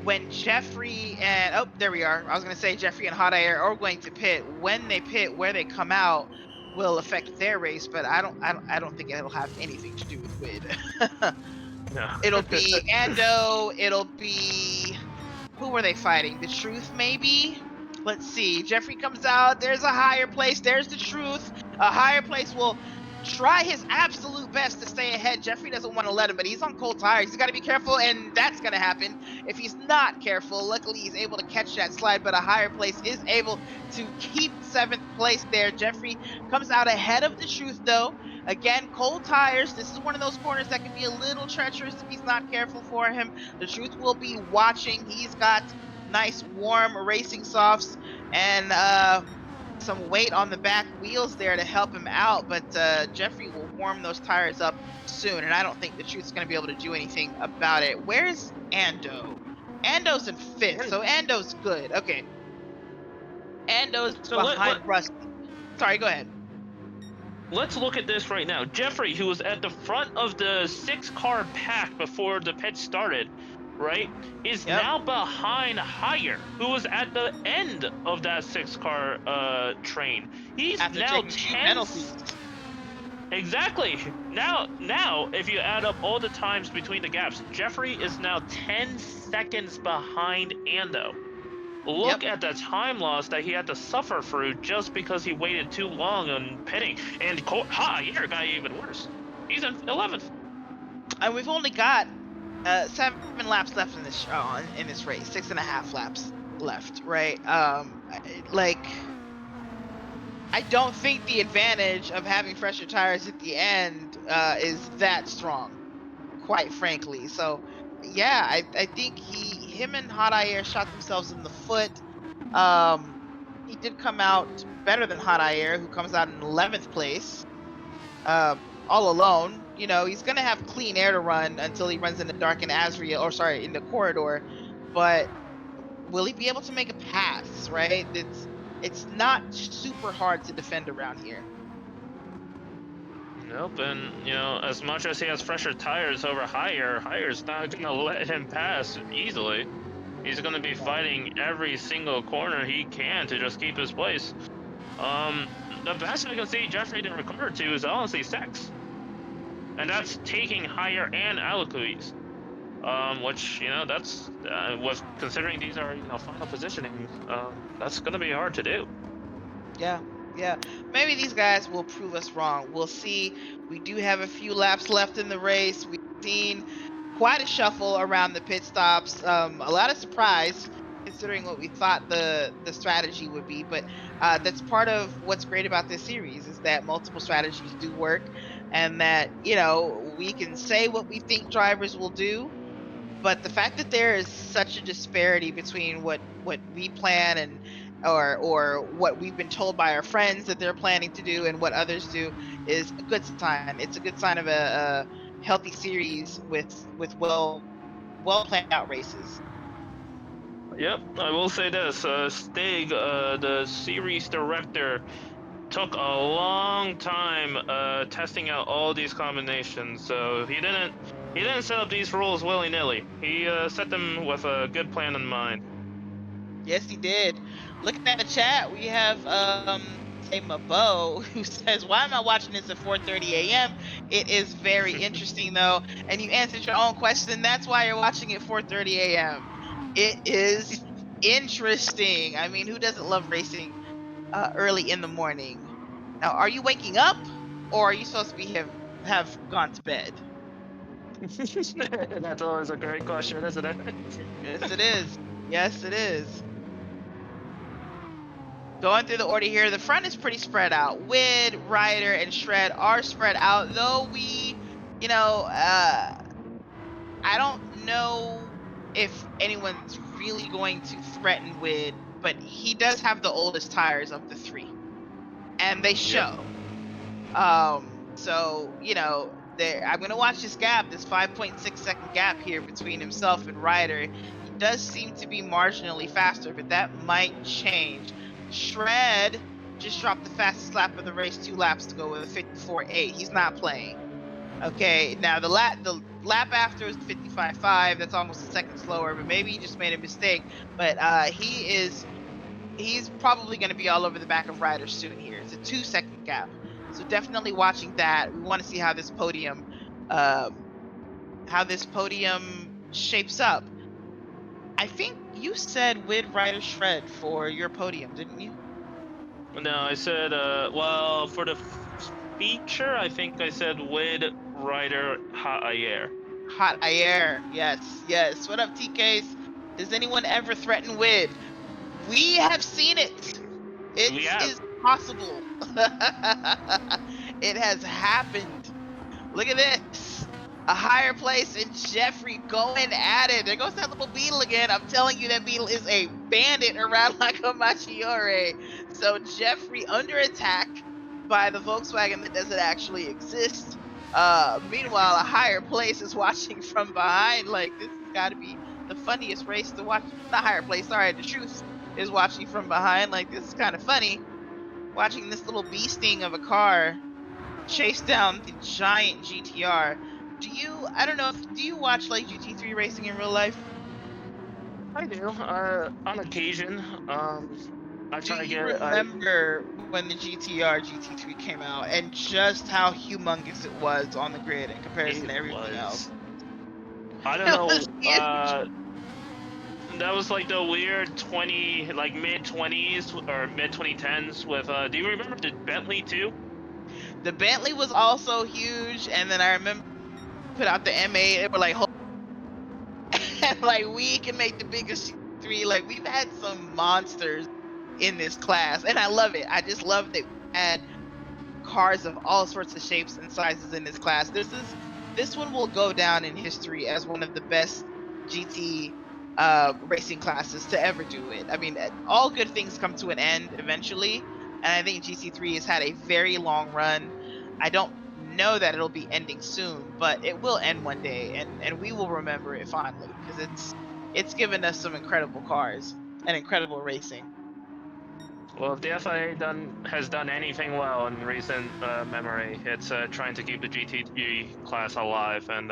when Jeffrey and there we are. I was gonna say Jeffrey and Hot Air are going to pit. When they pit, where they come out will affect their race, but I don't think it'll have anything to do with Wid. No. It'll be Ando. It'll be, who were they fighting? The Truth, maybe? Let's see. Jeffrey comes out. There's a higher place. There's the Truth. A higher place will try his absolute best to stay ahead. Jeffrey doesn't want to let him, but he's on cold tires. He's got to be careful, and that's going to happen if he's not careful. Luckily, he's able to catch that slide, but a higher place is able to keep 7th place there. Jeffrey comes out ahead of the Truth, though. Again, cold tires. This is one of those corners that can be a little treacherous if he's not careful for him. The Truth will be watching. He's got nice, warm racing softs and some weight on the back wheels there to help him out, but Jeffrey will warm those tires up soon, and I don't think the Truth's going to be able to do anything about it. Where's Ando? Ando's in 5th, so Ando's good. Okay. Ando's behind Rusty. Sorry, go ahead. Let's look at this right now. Jeffrey, who was at the front of the 6-car pack before the pit started, right, is now behind Higher, who was at the end of that 6-car train. He's After now taking 10. Exactly. Now, if you add up all the times between the gaps, Jeffrey is now 10 seconds behind Ando. Yep. Look at the time loss that he had to suffer through just because he waited too long on pitting. And Javier got even worse. He's in 11th. And we've only got 7 laps left in this in this race, 6.5 laps left, right? Like I don't think the advantage of having fresher tires at the end is that strong, quite frankly. So yeah, I think him and Hot Air shot themselves in the foot. Um, he did come out better than Hot Air, who comes out in 11th place, all alone. You know, he's gonna have clean air to run until he runs in the dark and Azriel, or sorry, in the corridor. But will he be able to make a pass? Right? It's not super hard to defend around here. Nope, and as much as he has fresher tires over Higher's not gonna let him pass easily. He's gonna be No. fighting every single corner he can to just keep his place. The best I can see Jeffrey to recover to is honestly six, and that's taking Higher and Alacuis. Which that's with considering these are final positioning. That's gonna be hard to do. Yeah, yeah. Maybe these guys will prove us wrong. We'll see. We do have a few laps left in the race. We've seen quite a shuffle around the pit stops. A lot of surprise considering what we thought the strategy would be. But that's part of what's great about this series is that multiple strategies do work, and that we can say what we think drivers will do, but the fact that there is such a disparity between what we plan and or what we've been told by our friends that they're planning to do and what others do is a good sign. It's a good sign of a healthy series with well planned out races. Yep, I will say this: Stig, the series director, took a long time testing out all these combinations. So he didn't set up these rules willy nilly. He set them with a good plan in mind. Yes, he did. Looking at the chat, we have say Mabo who says, "Why am I watching this at 4:30 a.m.? It is very interesting though." And you answered your own question. That's why you're watching it 4:30 a.m. It is interesting. I mean, who doesn't love racing early in the morning? Now, are you waking up, or are you supposed to be have gone to bed? That's always a great question, isn't it? Yes, it is. Yes, it is. Going through the order here, the front is pretty spread out. Wid, Ryder, and Shred are spread out, though you know, uh, I don't know if anyone's really going to threaten Wid, but he does have the oldest tires of the three, and they Yep. show. So there I'm gonna watch this gap, this 5.6-second gap here between himself and Ryder. He does seem to be marginally faster, but that might change. Shred just dropped the fastest lap of the race 2 laps ago with a 54.8. He's not playing. Okay, now the lap after is 55.5. That's almost a second slower, but maybe he just made a mistake. But he's probably going to be all over the back of Ryder soon here. It's a 2 second gap. So definitely watching that. We want to see um, how this podium shapes up. I think you said Wid Ryder Shred for your podium, didn't you? No, I said, well, for the feature, I think I said Wid, Ryder, Haayer. Hot air. Yes, yes. What up, TKs? Does anyone ever threaten Wid? We have seen it. It We have. is possible. It has happened. Look at this. A higher place and Jeffrey going at it. There goes that little beetle again. I'm telling you, that beetle is a bandit around like a Machiore. So Jeffrey under attack by the Volkswagen that doesn't actually exist. Meanwhile, a higher place is watching from behind. Like, this has got to be the funniest race to watch. Not higher place, sorry, the truth is watching from behind. Like, this is kind of funny. Watching this little bee sting of a car chase down the giant GTR. I don't know if do you watch like GT3 racing in real life? I do. On occasion. I Do try to you get I remember when the GTR GT3 came out and just how humongous it was on the grid in comparison it to everything else? was I don't It was know. huge. That was like the weird 20, like mid 20s or mid 2010s with. Do you remember the Bentley too? The Bentley was also huge, and then I remember put out the M8. They were like, like we can make the biggest C3. Like we've had some monsters in this class, and I love it. I just love that we had cars of all sorts of shapes and sizes in this class. This one will go down in history as one of the best GT racing classes to ever do it. I mean, all good things come to an end eventually, and I think GT3 has had a very long run. I don't know that it'll be ending soon, but it will end one day, and we will remember it fondly because it's given us some incredible cars and incredible racing. Well, if the FIA has done anything well in recent memory, it's trying to keep the GT3 class alive. And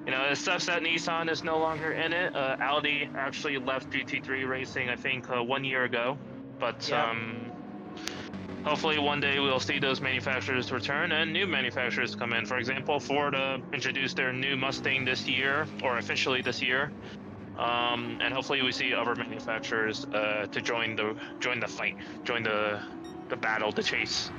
it sucks that Nissan is no longer in it. Audi actually left GT3 racing, I think, 1 year ago. But Yep. hopefully one day we'll see those manufacturers return and new manufacturers come in. For example, Ford introduced their new Mustang this year, or officially this year. And hopefully we see other manufacturers to join the fight, join the battle, the chase.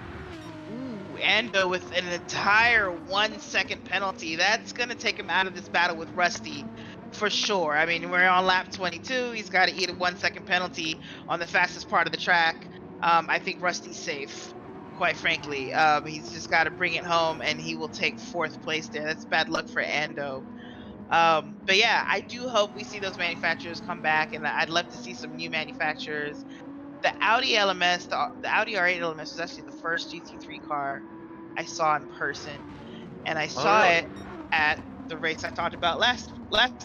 Ooh, Ando with an entire 1 second penalty. That's going to take him out of this battle with Rusty for sure. I mean, we're on lap 22. He's got to eat a 1 second penalty on the fastest part of the track. I think Rusty's safe, quite frankly. He's just got to bring it home and he will take fourth place there. That's bad luck for Ando. But yeah, I do hope we see those manufacturers come back, and I'd love to see some new manufacturers. The Audi LMS, the Audi R8 LMS was actually the first GT3 car I saw in person, and I Oh, saw really? it at the race I talked about last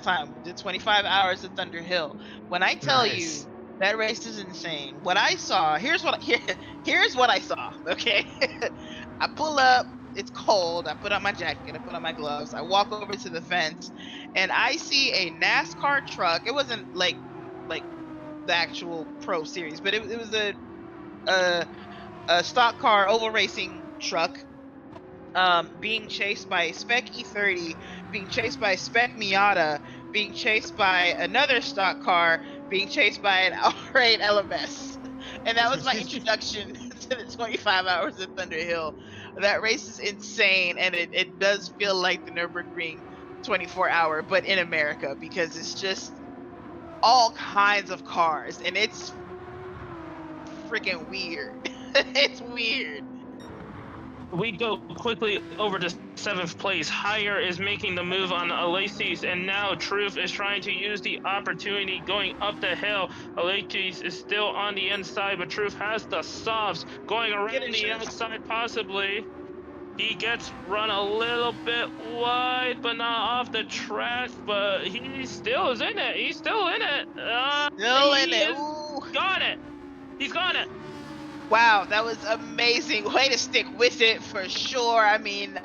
time, the 25 hours at Thunder Hill. When I tell Nice. you that race is insane, what I saw, here's what I saw. Okay, I pull up. It's cold. I put on my jacket. I put on my gloves. I walk over to the fence, and I see a NASCAR truck. It wasn't like the actual pro series, but it was a a stock car oval racing truck being chased by a spec E30, being chased by a spec Miata, being chased by another stock car, being chased by an outright LMS. And that was my introduction to the 25 hours at Thunder Hill. That race is insane, and it does feel like the Nürburgring 24-hour, but in America, because it's just all kinds of cars, and it's freaking weird. It's weird. We go quickly over to seventh place. Higher is making the move on Alaces, and now Truth is trying to use the opportunity going up the hill. Alaces is still on the inside, but Truth has the softs going Get around in, the Truth. outside, possibly. He gets run a little bit wide, but not off the track. But he still is in it. He's still in it. Still in He it. is Ooh. got it. He's got it. Wow, that was amazing. Way to stick with it for sure. I mean,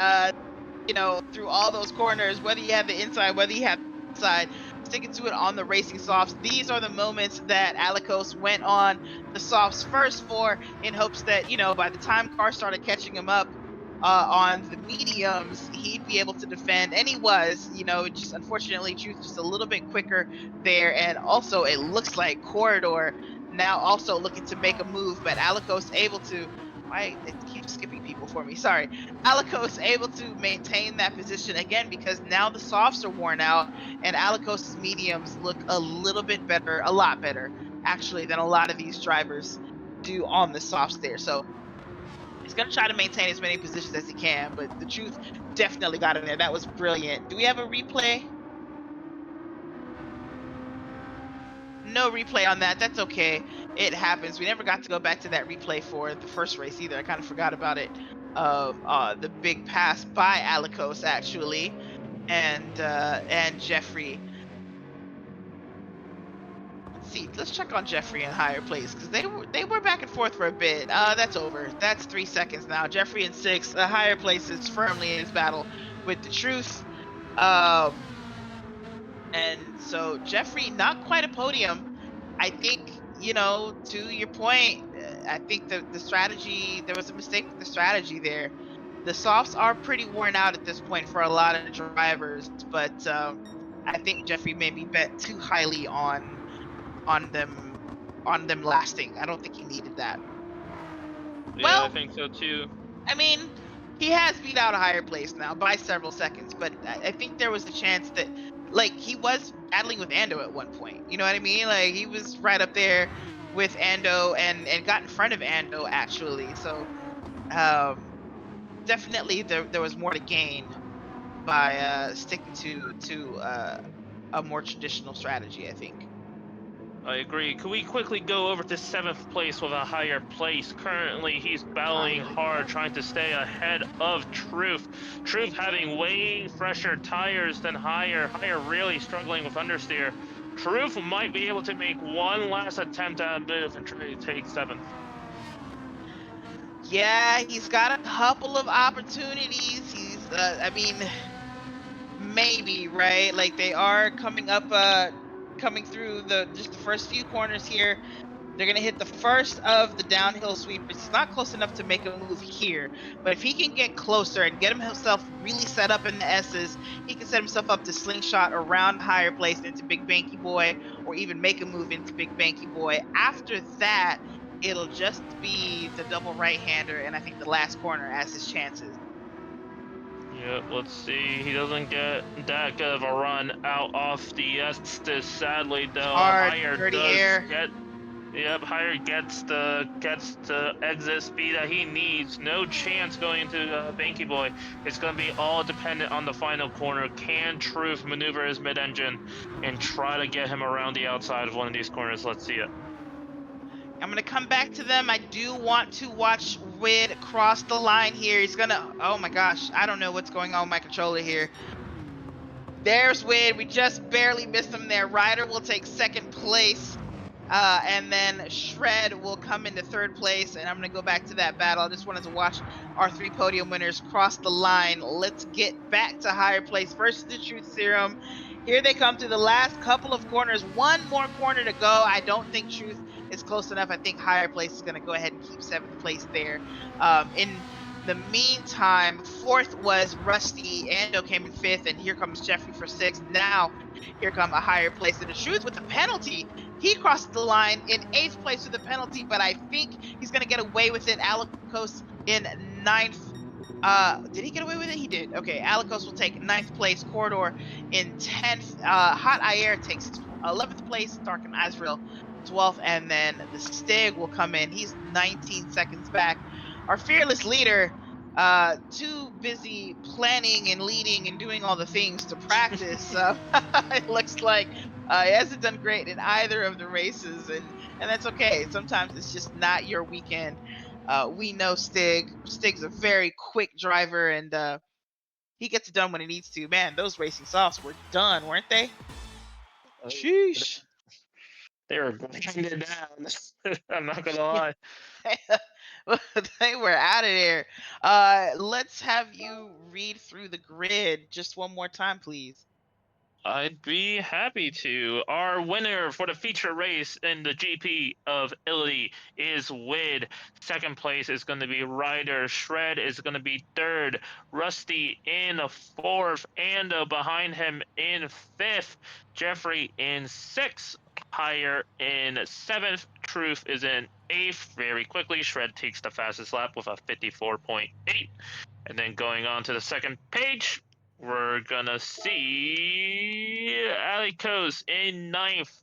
through all those corners, whether you have the inside, whether you have the outside, sticking to it on the racing softs. These are the moments that Alikos went on the softs first for, in hopes that, by the time cars started catching him up on the mediums, he'd be able to defend. And he was, just unfortunately, Truth just a little bit quicker there. And also, it looks like Corridor now also looking to make a move, but Alikos able to. Why it keeps skipping people for me? Sorry. Alikos able to maintain that position again because now the softs are worn out and Alikos's mediums look a little bit better, a lot better actually than a lot of these drivers do on the softs there. So he's going to try to maintain as many positions as he can, but the truth definitely got in there. That was brilliant. Do we have a replay? No replay on that. That's okay. It happens. We never got to go back to that replay for the first race either. I kind of forgot about it. The big pass by Alikos actually, and Jeffrey. Let's see. Let's check on Jeffrey in higher place because they were back and forth for a bit. That's over. That's 3 seconds now. Jeffrey in sixth. Higher place is firmly in his battle with the truth. Um, and so Jeffrey, not quite a podium. I think to your point, I think the strategy there was a mistake with the strategy there. The softs are pretty worn out at this point for a lot of drivers, but I think Jeffrey maybe bet too highly on them on them lasting. I don't think he needed that. Yeah, I Well, think so too. I mean, he has beat out a higher place now by several seconds, but I think there was a chance that, like, he was battling with Ando at one point. You know what I mean? Like, he was right up there with Ando and got in front of Ando actually. So um, definitely there was more to gain by sticking to a more traditional strategy. I think. I agree. Could we quickly go over to seventh place with a higher place? Currently, he's battling Higher hard, trying to stay ahead of Truth. Truth having way fresher tires than Higher. Higher really struggling with understeer. Truth might be able to make one last attempt at a move and try to take seventh. Yeah, he's got a couple of opportunities. I mean, maybe, right? Like they are coming through the first few corners here. They're gonna hit the first of the downhill sweepers. He's not close enough to make a move here, but if he can get closer and get himself really set up in the S's, he can set himself up to slingshot around higher place into Big Banky Boy, or even make a move into Big Banky Boy. After that, it'll just be the double right hander, and I think the last corner as his chances. Yeah, let's see. He doesn't get that good of a run out off the Estes, sadly, though. Hard, Higher dirty does air. get. Yep, Higher gets the exit speed that he needs. No chance going into Banky Boy. It's going to be all dependent on the final corner. Can Truth maneuver his mid-engine and try to get him around the outside of one of these corners? Let's see it. I'm gonna come back to them. I do want to watch Wid cross the line here. He's gonna. Oh my gosh, I don't know what's going on with my controller here. There's Wid. We just barely missed him there. Ryder will take second place. And then Shred will come into third place. And I'm going to go back to that battle. I just wanted to watch our three podium winners cross the line. Let's get back to higher place versus the Truth Serum. Here they come through the last couple of corners. One more corner to go. I don't think Truth is close enough. I think higher place is going to go ahead and keep seventh place there. In the meantime, fourth was Rusty. Ando came in fifth, and here comes Jeffrey for sixth. Now, here come a higher place. And the Truth with the penalty, he crossed the line in eighth place with a penalty, but I think he's going to get away with it. Alikos in ninth. Did he get away with it? He did. Okay, Alikos will take ninth place. Corridor in 10th. Hot Ayer takes 11th place. Dark and Azrael 12th, and then the Stig will come in. He's 19 seconds back. Our fearless leader, too busy planning and leading and doing all the things to practice. It looks like he hasn't done great in either of the races, and that's okay. Sometimes it's just not your weekend. We know Stig. Stig's a very quick driver, and he gets it done when he needs to. Man, those racing softs were done, weren't they? Oh, Sheesh. they were grinding down. I'm not gonna lie. They were out of there. Let's have you read through the grid just one more time, please. I'd be happy to. Our winner for the feature race in the GP of Italy is Wid. Second place is going to be Ryder. Shred is going to be third. Rusty in fourth. And behind him in fifth. Jeffrey in sixth. Higher in seventh. Truth is in eighth. Very quickly, Shred takes the fastest lap with a 54.8. And then going on to the second page, we're gonna see Alikos in ninth,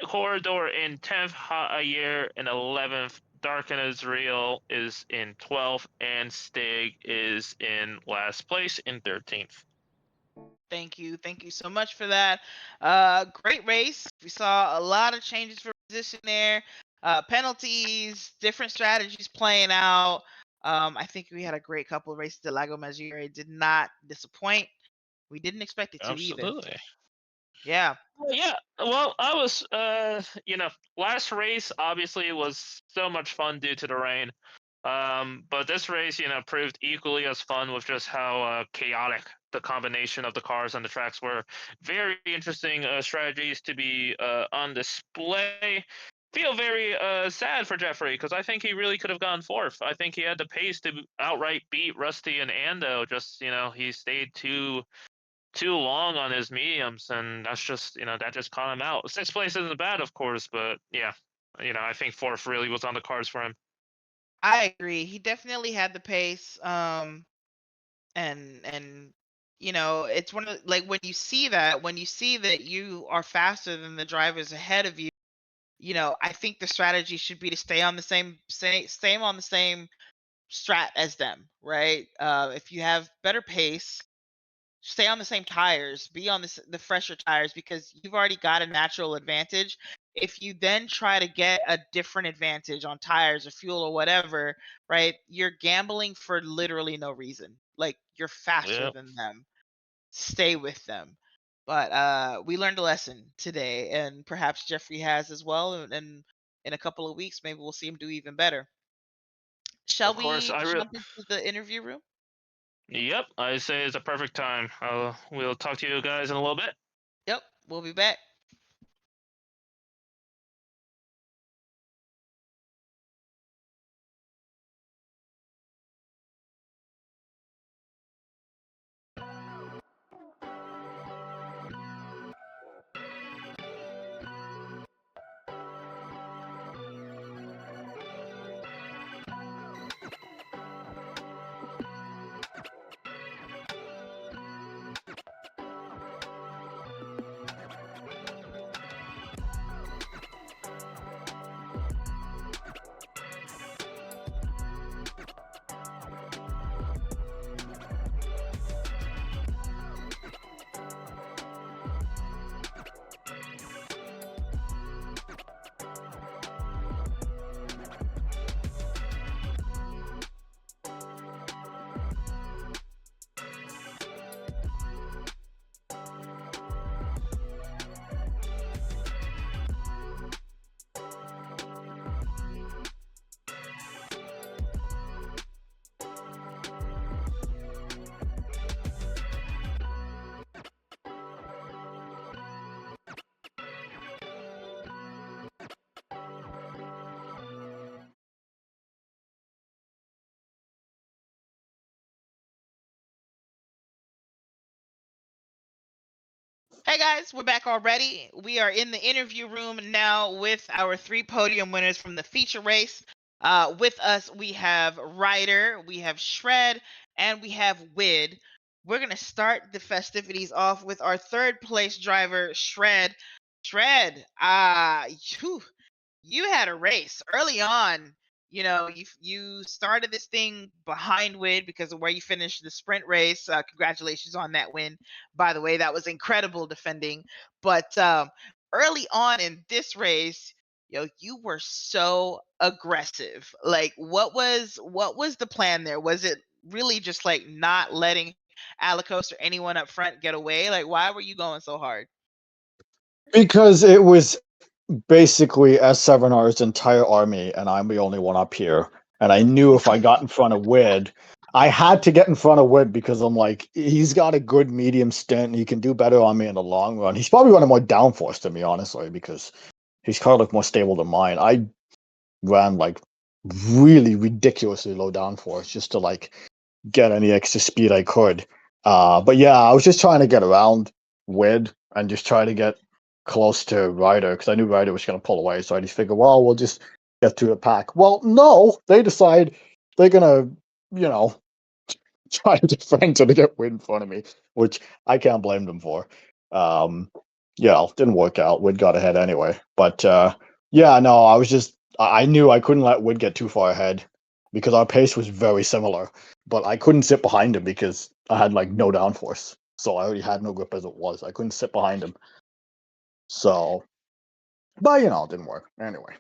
Corridor in 10th, Ha'ayer in 11th, Dark and Israel is in 12th, and Stig is in last place in 13th. Thank you. Thank you so much for that. Great race. We saw a lot of changes for position there. Penalties, different strategies playing out. I think we had a great couple of races at Lago Maggiore. Did not disappoint. We didn't expect it to either. Absolutely. Yeah. Well, yeah. Well, I was, last race obviously was so much fun due to the rain. But this race, proved equally as fun with just how chaotic the combination of the cars and the tracks were. Very interesting strategies to be on display. feel very sad for Jeffrey because I think he really could have gone fourth. I think he had the pace to outright beat Rusty and Ando. Just he stayed too long on his mediums, and that's just that just caught him out. Sixth place isn't bad, of course, but yeah, I think fourth really was on the cards for him. I agree. He definitely had the pace. And it's one of like when you see that you are faster than the drivers ahead of you, I think the strategy should be to stay on the same on the same strat as them, right? If you have better pace, stay on the same tires, be on the fresher tires because you've already got a natural advantage. If you then try to get a different advantage on tires or fuel or whatever, right? You're gambling for literally no reason. Like you're faster Yeah, than them. Stay with them. But we learned a lesson today, and perhaps Jeffrey has as well. And in a couple of weeks, maybe we'll see him do even better. Shall of course. we jump into the interview room? Yep, I say it's a perfect time. We'll talk to you guys in a little bit. Yep, we'll be back. Hey guys, we're back already. We are in the interview room now with our three podium winners from the feature race. With us, we have Ryder, we have Shred, and we have Wid. We're going to start the festivities off with our third place driver, Shred. Shred, you had a race early on. You started this thing behind Wid because of where you finished the sprint race. Congratulations on that win, by the way. That was incredible defending. But early on in this race, you were so aggressive. Like, what was the plan there? Was it really just like not letting Alicos or anyone up front get away? Like, why were you going so hard? Because it was basically S7R's entire army, and I'm the only one up here. And I knew if I got in front of Wid, I had to get in front of Wid because I'm like, he's got a good medium stint. He can do better on me in the long run. He's probably running more downforce than me, honestly, because his car looked more stable than mine. I ran like really ridiculously low downforce just to like get any extra speed I could. But yeah, I was just trying to get around Wid and just try to get close to Ryder because I knew Ryder was going to pull away. So I just figured, well, we'll just get through the pack. Well, no, they decide they're going to, you know, try to defend to get Wid in front of me, which I can't blame them for. Um, yeah, didn't work out. Wid got ahead anyway. But yeah, no, I knew I couldn't let Wid get too far ahead because our pace was very similar. But I couldn't sit behind him because I had like no downforce. So I already had no grip as it was. I couldn't sit behind him. So, but it didn't work anyway.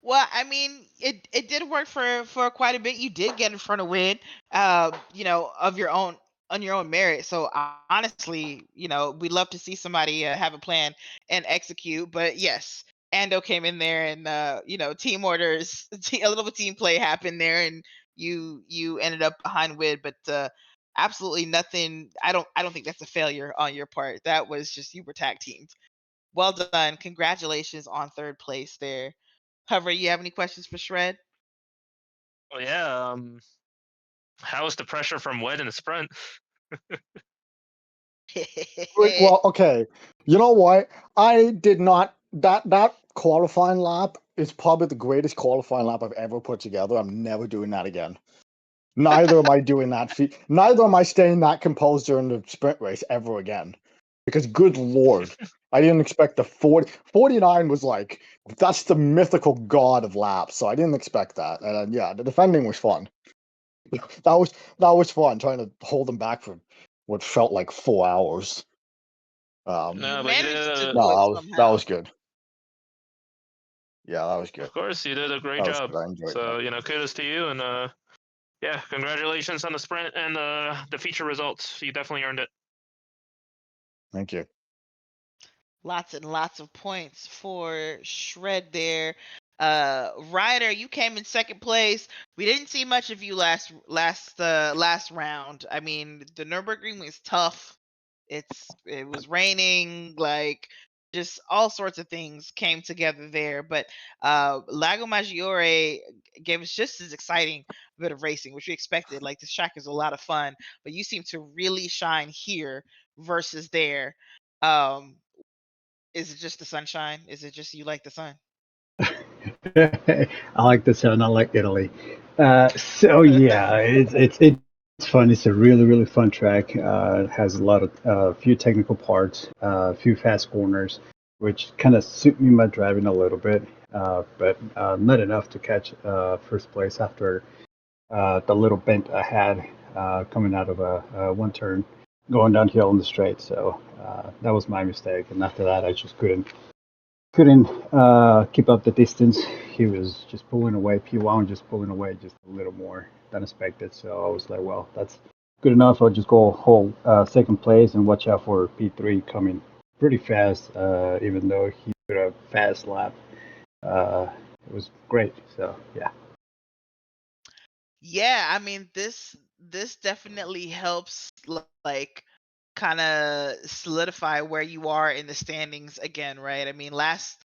Well, I mean, it did work for quite a bit. You did get in front of Win, of your own on your own merit. So honestly, we'd love to see somebody have a plan and execute. But yes, Ando came in there, and team orders, a little bit team play happened there, and you ended up behind Wid. But absolutely nothing. I don't think that's a failure on your part. That was just you were tag teamed. Well done. Congratulations on third place there. Hover, you have any questions for Shred? Oh yeah. How was the pressure from Wed in the sprint? Well, okay. You know what? I did not. That qualifying lap is probably the greatest qualifying lap I've ever put together. I'm never doing that again. Neither am I doing that feat. Neither am I staying that composed during the sprint race ever again. Because good lord, I didn't expect the 49 was like, that's the mythical god of laps. So I didn't expect that. And yeah, the defending was fun. That was fun trying to hold them back for what felt like 4 hours. You No, but you managed to did. do it That somehow. was good. Yeah, that was good. Of course, you did a great That was job. good. I enjoyed that. So kudos to you, and yeah, congratulations on the sprint and the feature results. You definitely earned it. Thank you. Lots and lots of points for Shred there. Ryder, you came in second place. We didn't see much of you last round. I mean, the Nürburgring was tough. It was raining, like just all sorts of things came together there. But Lago Maggiore gave us just as exciting a bit of racing, which we expected. Like this track is a lot of fun, but you seem to really shine here versus there. Um, is it just the sunshine? Is it just you like the sun? I like the sun. I like Italy. So yeah, it's fun. It's a really fun track. It has a lot of few technical parts, a few fast corners, which kind of suit me my driving a little bit, but not enough to catch first place after the little bent I had coming out of a one turn going downhill in the straight. So that was my mistake, and after that, I just couldn't keep up the distance. He was just pulling away. P1 just pulling away just a little more than expected. So I was like, well, that's good enough. I'll just go hold second place and watch out for P3 coming pretty fast, even though he did a fast lap. It was great. So yeah. Yeah, I mean this definitely helps like kind of solidify where you are in the standings again, right? I mean, last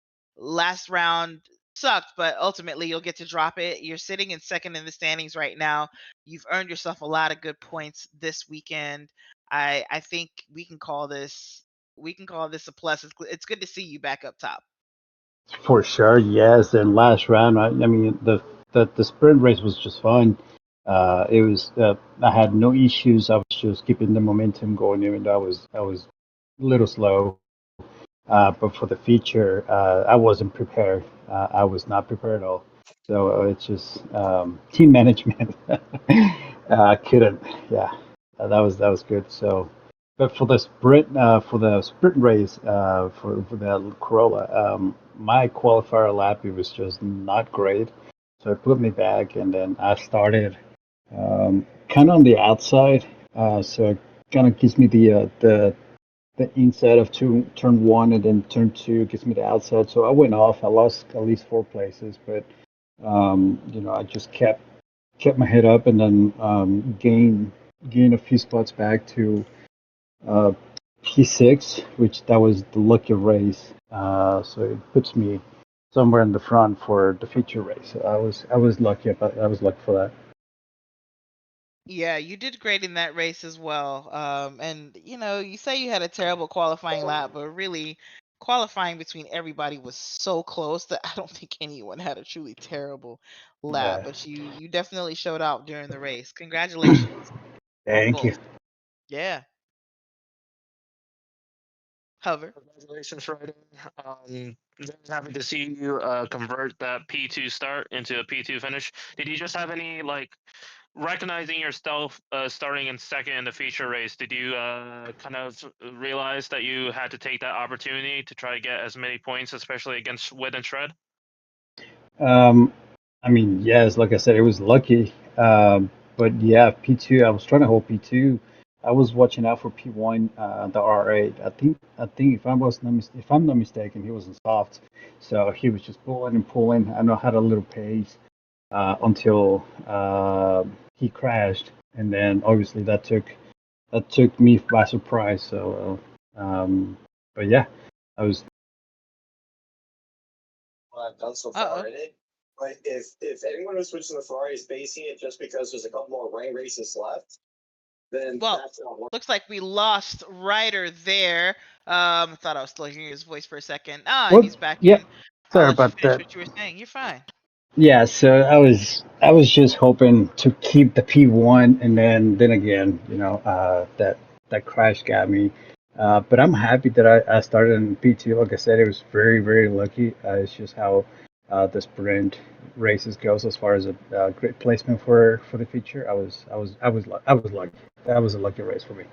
round sucked, but ultimately you'll get to drop it. You're sitting in second in the standings right now. You've earned yourself a lot of good points this weekend. I think we can call this a plus. It's good to see you back up top. For sure, yes. And last round, I mean, the sprint race was just fun. It was I had no issues. I was just keeping the momentum going, even though I was a little slow. But for the feature, I wasn't prepared. I was not prepared at all. So it's just team management. I couldn't. Yeah, that was good. So, but for the sprint race, for the Corolla, my qualifier lap it was just not great. So it put me back, and then I started kind of on the outside. So it kind of gives me the inside of turn one, and then turn two gives me the outside. So I went off. I lost at least four places, but I just kept my head up, and then gained a few spots back to uh, P6, which that was the lucky race. So it puts me somewhere in the front for the feature race. So I was lucky, but I was lucky for that. Yeah, you did great in that race as well. And you say you had a terrible qualifying lap, but really qualifying between everybody was so close that I don't think anyone had a truly terrible lap. Yeah. But you definitely showed out during the race. Congratulations on Thank you. both. Yeah. Hover. Congratulations, Ryder. Very happy to see you convert that P2 start into a P2 finish. Did you just have any recognizing yourself starting in second in the feature race? Did you kind of realize that you had to take that opportunity to try to get as many points, especially against Wid and Shred? Um, I mean, yes, like I said, it was lucky. But yeah, P2, I was trying to hold P2. I was watching out for P1, the R8. I think if I'm not mistaken, he was in soft, so he was just pulling and pulling. I know had a little pace until he crashed, and then obviously that took me by surprise. So, but yeah, I was done so Uh-oh. far in it. But if anyone who switches to the Ferrari is basing it just because there's a couple more rain races left, then Well, that's not one. looks like we lost Ryder there. I thought I was still hearing his voice for a second. Ah, and Well, he's back yeah. in. I'll Sorry let you about finish that. what you were saying. You're fine. Yeah, so I was just hoping to keep the P1, and then again, that crash got me. But I'm happy that I started in P2. Like I said, it was very lucky. It's just how the sprint races goes as far as a grid placement for the feature. I was lucky. That was a lucky race for me.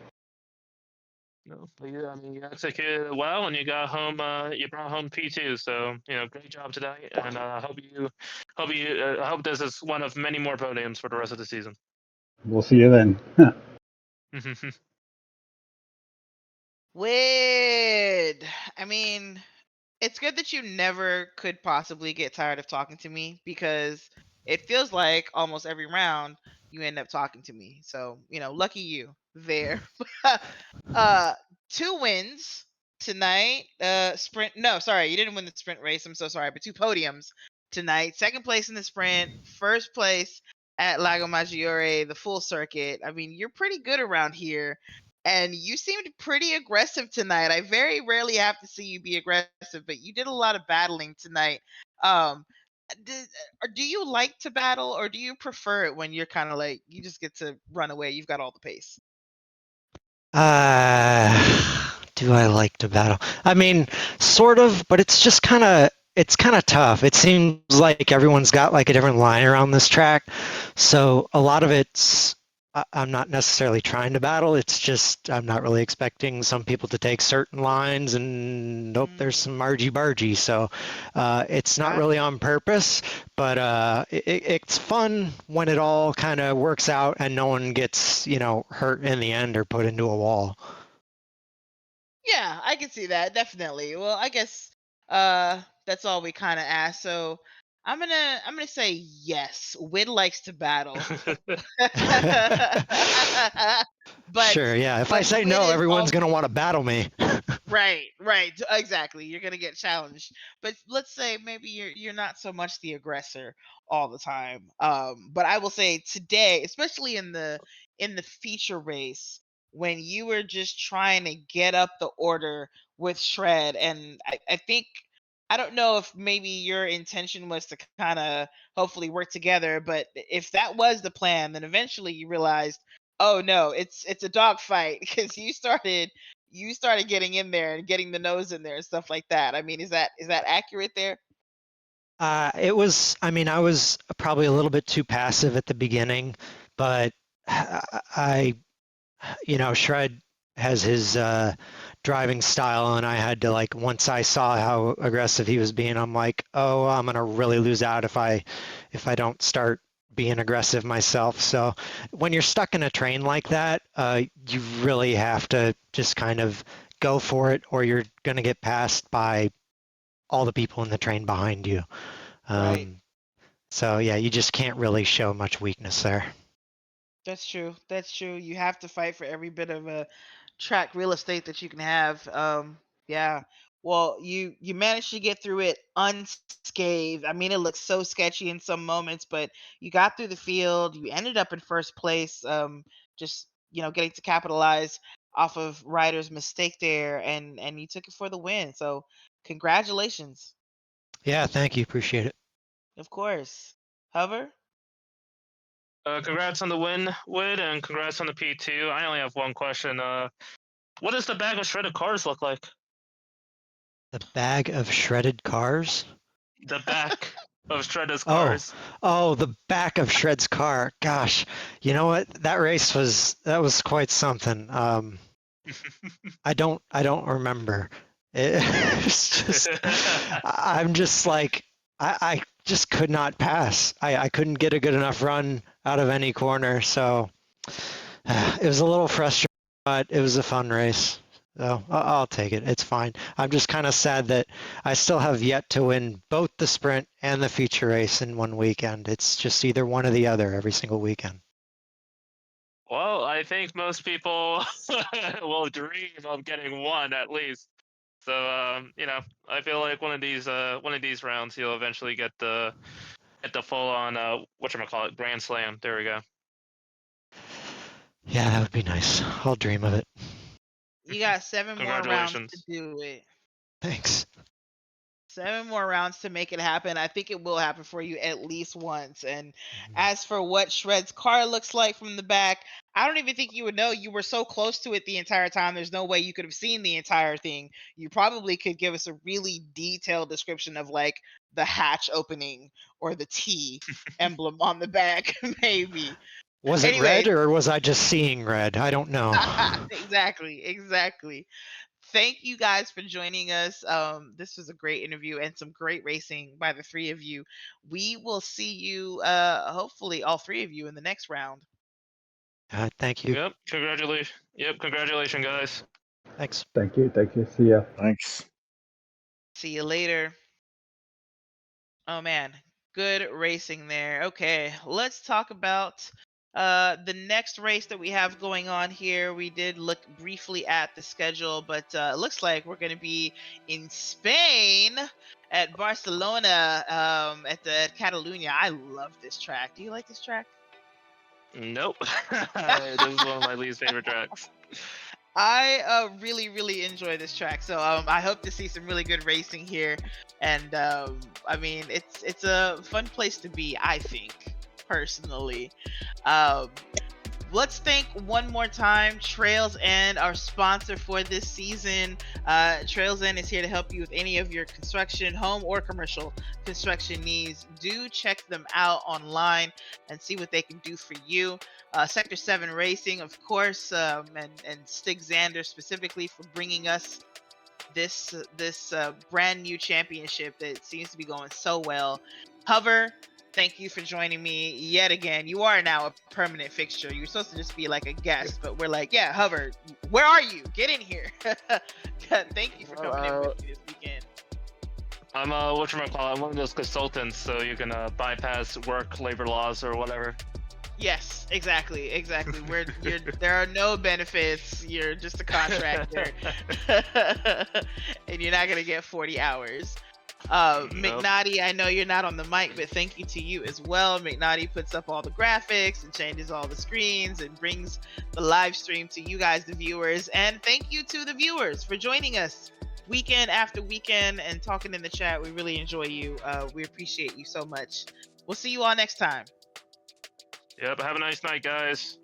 No, but yeah, I mean, you executed well, and you got home. You brought home P2. So great job today, and I hope this is one of many more podiums for the rest of the season. We'll see you then. Wid. I mean, it's good that you never could possibly get tired of talking to me because it feels like almost every round you end up talking to me. So, lucky you there. uh 2 wins tonight. Sprint no, sorry, you didn't win the sprint race. I'm so sorry, but 2 podiums tonight. Second place in the sprint, first place at Lago Maggiore, the full circuit. I mean, you're pretty good around here. And you seemed pretty aggressive tonight. I very rarely have to see you be aggressive, but you did a lot of battling tonight. Um, do you like to battle, or do you prefer it when you're kind of like you just get to run away? You've got all the pace. Do I like to battle? I mean, sort of, but it's kind of tough. It seems like everyone's got like a different line around this track, so a lot of I'm not necessarily trying to battle. It's just I'm not really expecting some people to take certain lines, and nope, there's some argy bargy. So it's not really Gotcha. on purpose, but it's fun when it all kind of works out and no one gets hurt in the end or put into a wall. Yeah, I can see that definitely. Well, I guess that's all we kind of asked. So I'm gonna say yes. Wid likes to battle, but Sure, yeah. If I but say Wid no, is everyone's also gonna want to battle me. right, exactly. You're gonna get challenged. But let's say maybe you're not so much the aggressor all the time. But I will say today, especially in the feature race, when you were just trying to get up the order with Shred, and I think I don't know if maybe your intention was to kind of hopefully work together, but if that was the plan, then eventually you realized, oh no, it's a dogfight because you started getting in there and getting the nose in there and stuff like that. I mean, is that accurate there? I mean, I was probably a little bit too passive at the beginning, but I, Shred has his driving style, and I had to like once I saw how aggressive he was being, I'm like, oh, I'm gonna really lose out if I don't start being aggressive myself. So when you're stuck in a train like that, you really have to just kind of go for it, or you're gonna get passed by all the people in the train behind you. Right. So yeah, you just can't really show much weakness there. That's true. That's true. You have to fight for every bit of a track real estate that you can have. Yeah. Well, you managed to get through it unscathed. I mean, it looks so sketchy in some moments, but you got through the field. You ended up in first place. Just getting to capitalize off of Ryder's mistake there, and you took it for the win. So, congratulations. Yeah, thank you, appreciate it. Of course. Hover. Congrats on the win, Wid, and congrats on the P2. I only have one question. What does the bag of shredded cars look like? The bag of shredded cars. The back of shredded Oh, cars. the back of Shred's car. Gosh, you know what? That was quite something. I don't remember. It's just I'm just like I just could not pass. I couldn't get a good enough run out of any corner, so it was a little frustrating, but it was a fun race. So I'll take it. It's fine. I'm just kind of sad that I still have yet to win both the sprint and the feature race in one weekend. It's just either one or the other every single weekend. Well, I think most people will dream of getting one at least. So I feel like one of these rounds you'll eventually get the full on whatchamacallit Grand Slam. There we go. Yeah, that would be nice. I'll dream of it. You got 7 more rounds to Congratulations. do it. Thanks. 7 more rounds to make it happen. I think it will happen for you at least once. And as for what Shred's car looks like from the back, I don't even think you would know. You were so close to it the entire time. There's no way you could have seen the entire thing. You probably could give us a really detailed description of like the hatch opening or the T emblem on the back, maybe. Was it Anyway. red or was I just seeing red? I don't know. Exactly. Thank you guys for joining us. This was a great interview and some great racing by the 3 of you. We will see you, hopefully all 3 of you in the next round. Thank you. Yep. Congratulations, guys. Thanks. Thank you. See ya. Thanks. See you later. Oh man, good racing there. Okay, let's talk about the next race that we have going on here. We did look briefly at the schedule, but it looks like we're going to be in Spain at Barcelona, at Catalunya. I love this track. Do you like this track? Nope. This is one of my least favorite tracks. I really enjoy this track, so I hope to see some really good racing here. And I mean, it's a fun place to be, I think, personally. Let's thank one more time Trails End, our sponsor for this season. Trails End is here to help you with any of your construction, home or commercial construction needs. Do check them out online and see what they can do for you. Sector 7 Racing, of course, and Stig Xander specifically for bringing us this brand new championship that seems to be going so well. Hover, thank you for joining me yet again. You are now a permanent fixture. You're supposed to just be like a guest, but we're like, yeah, Hover, where are you? Get in here. Thank you for coming in with me this weekend. I'm whatchamacallit, I'm one of those consultants, so you can bypass work labor laws or whatever. Yes, exactly. There are no benefits. You're just a contractor, and you're not gonna get 40 hours. Nope. McNaughty, I know you're not on the mic, but thank you to you as well. McNaughty puts up all the graphics and changes all the screens and brings the live stream to you guys, the viewers. And thank you to the viewers for joining us weekend after weekend and talking in the chat. We really enjoy you. We appreciate you so much. We'll see you all next time. Yep, have a nice night, guys.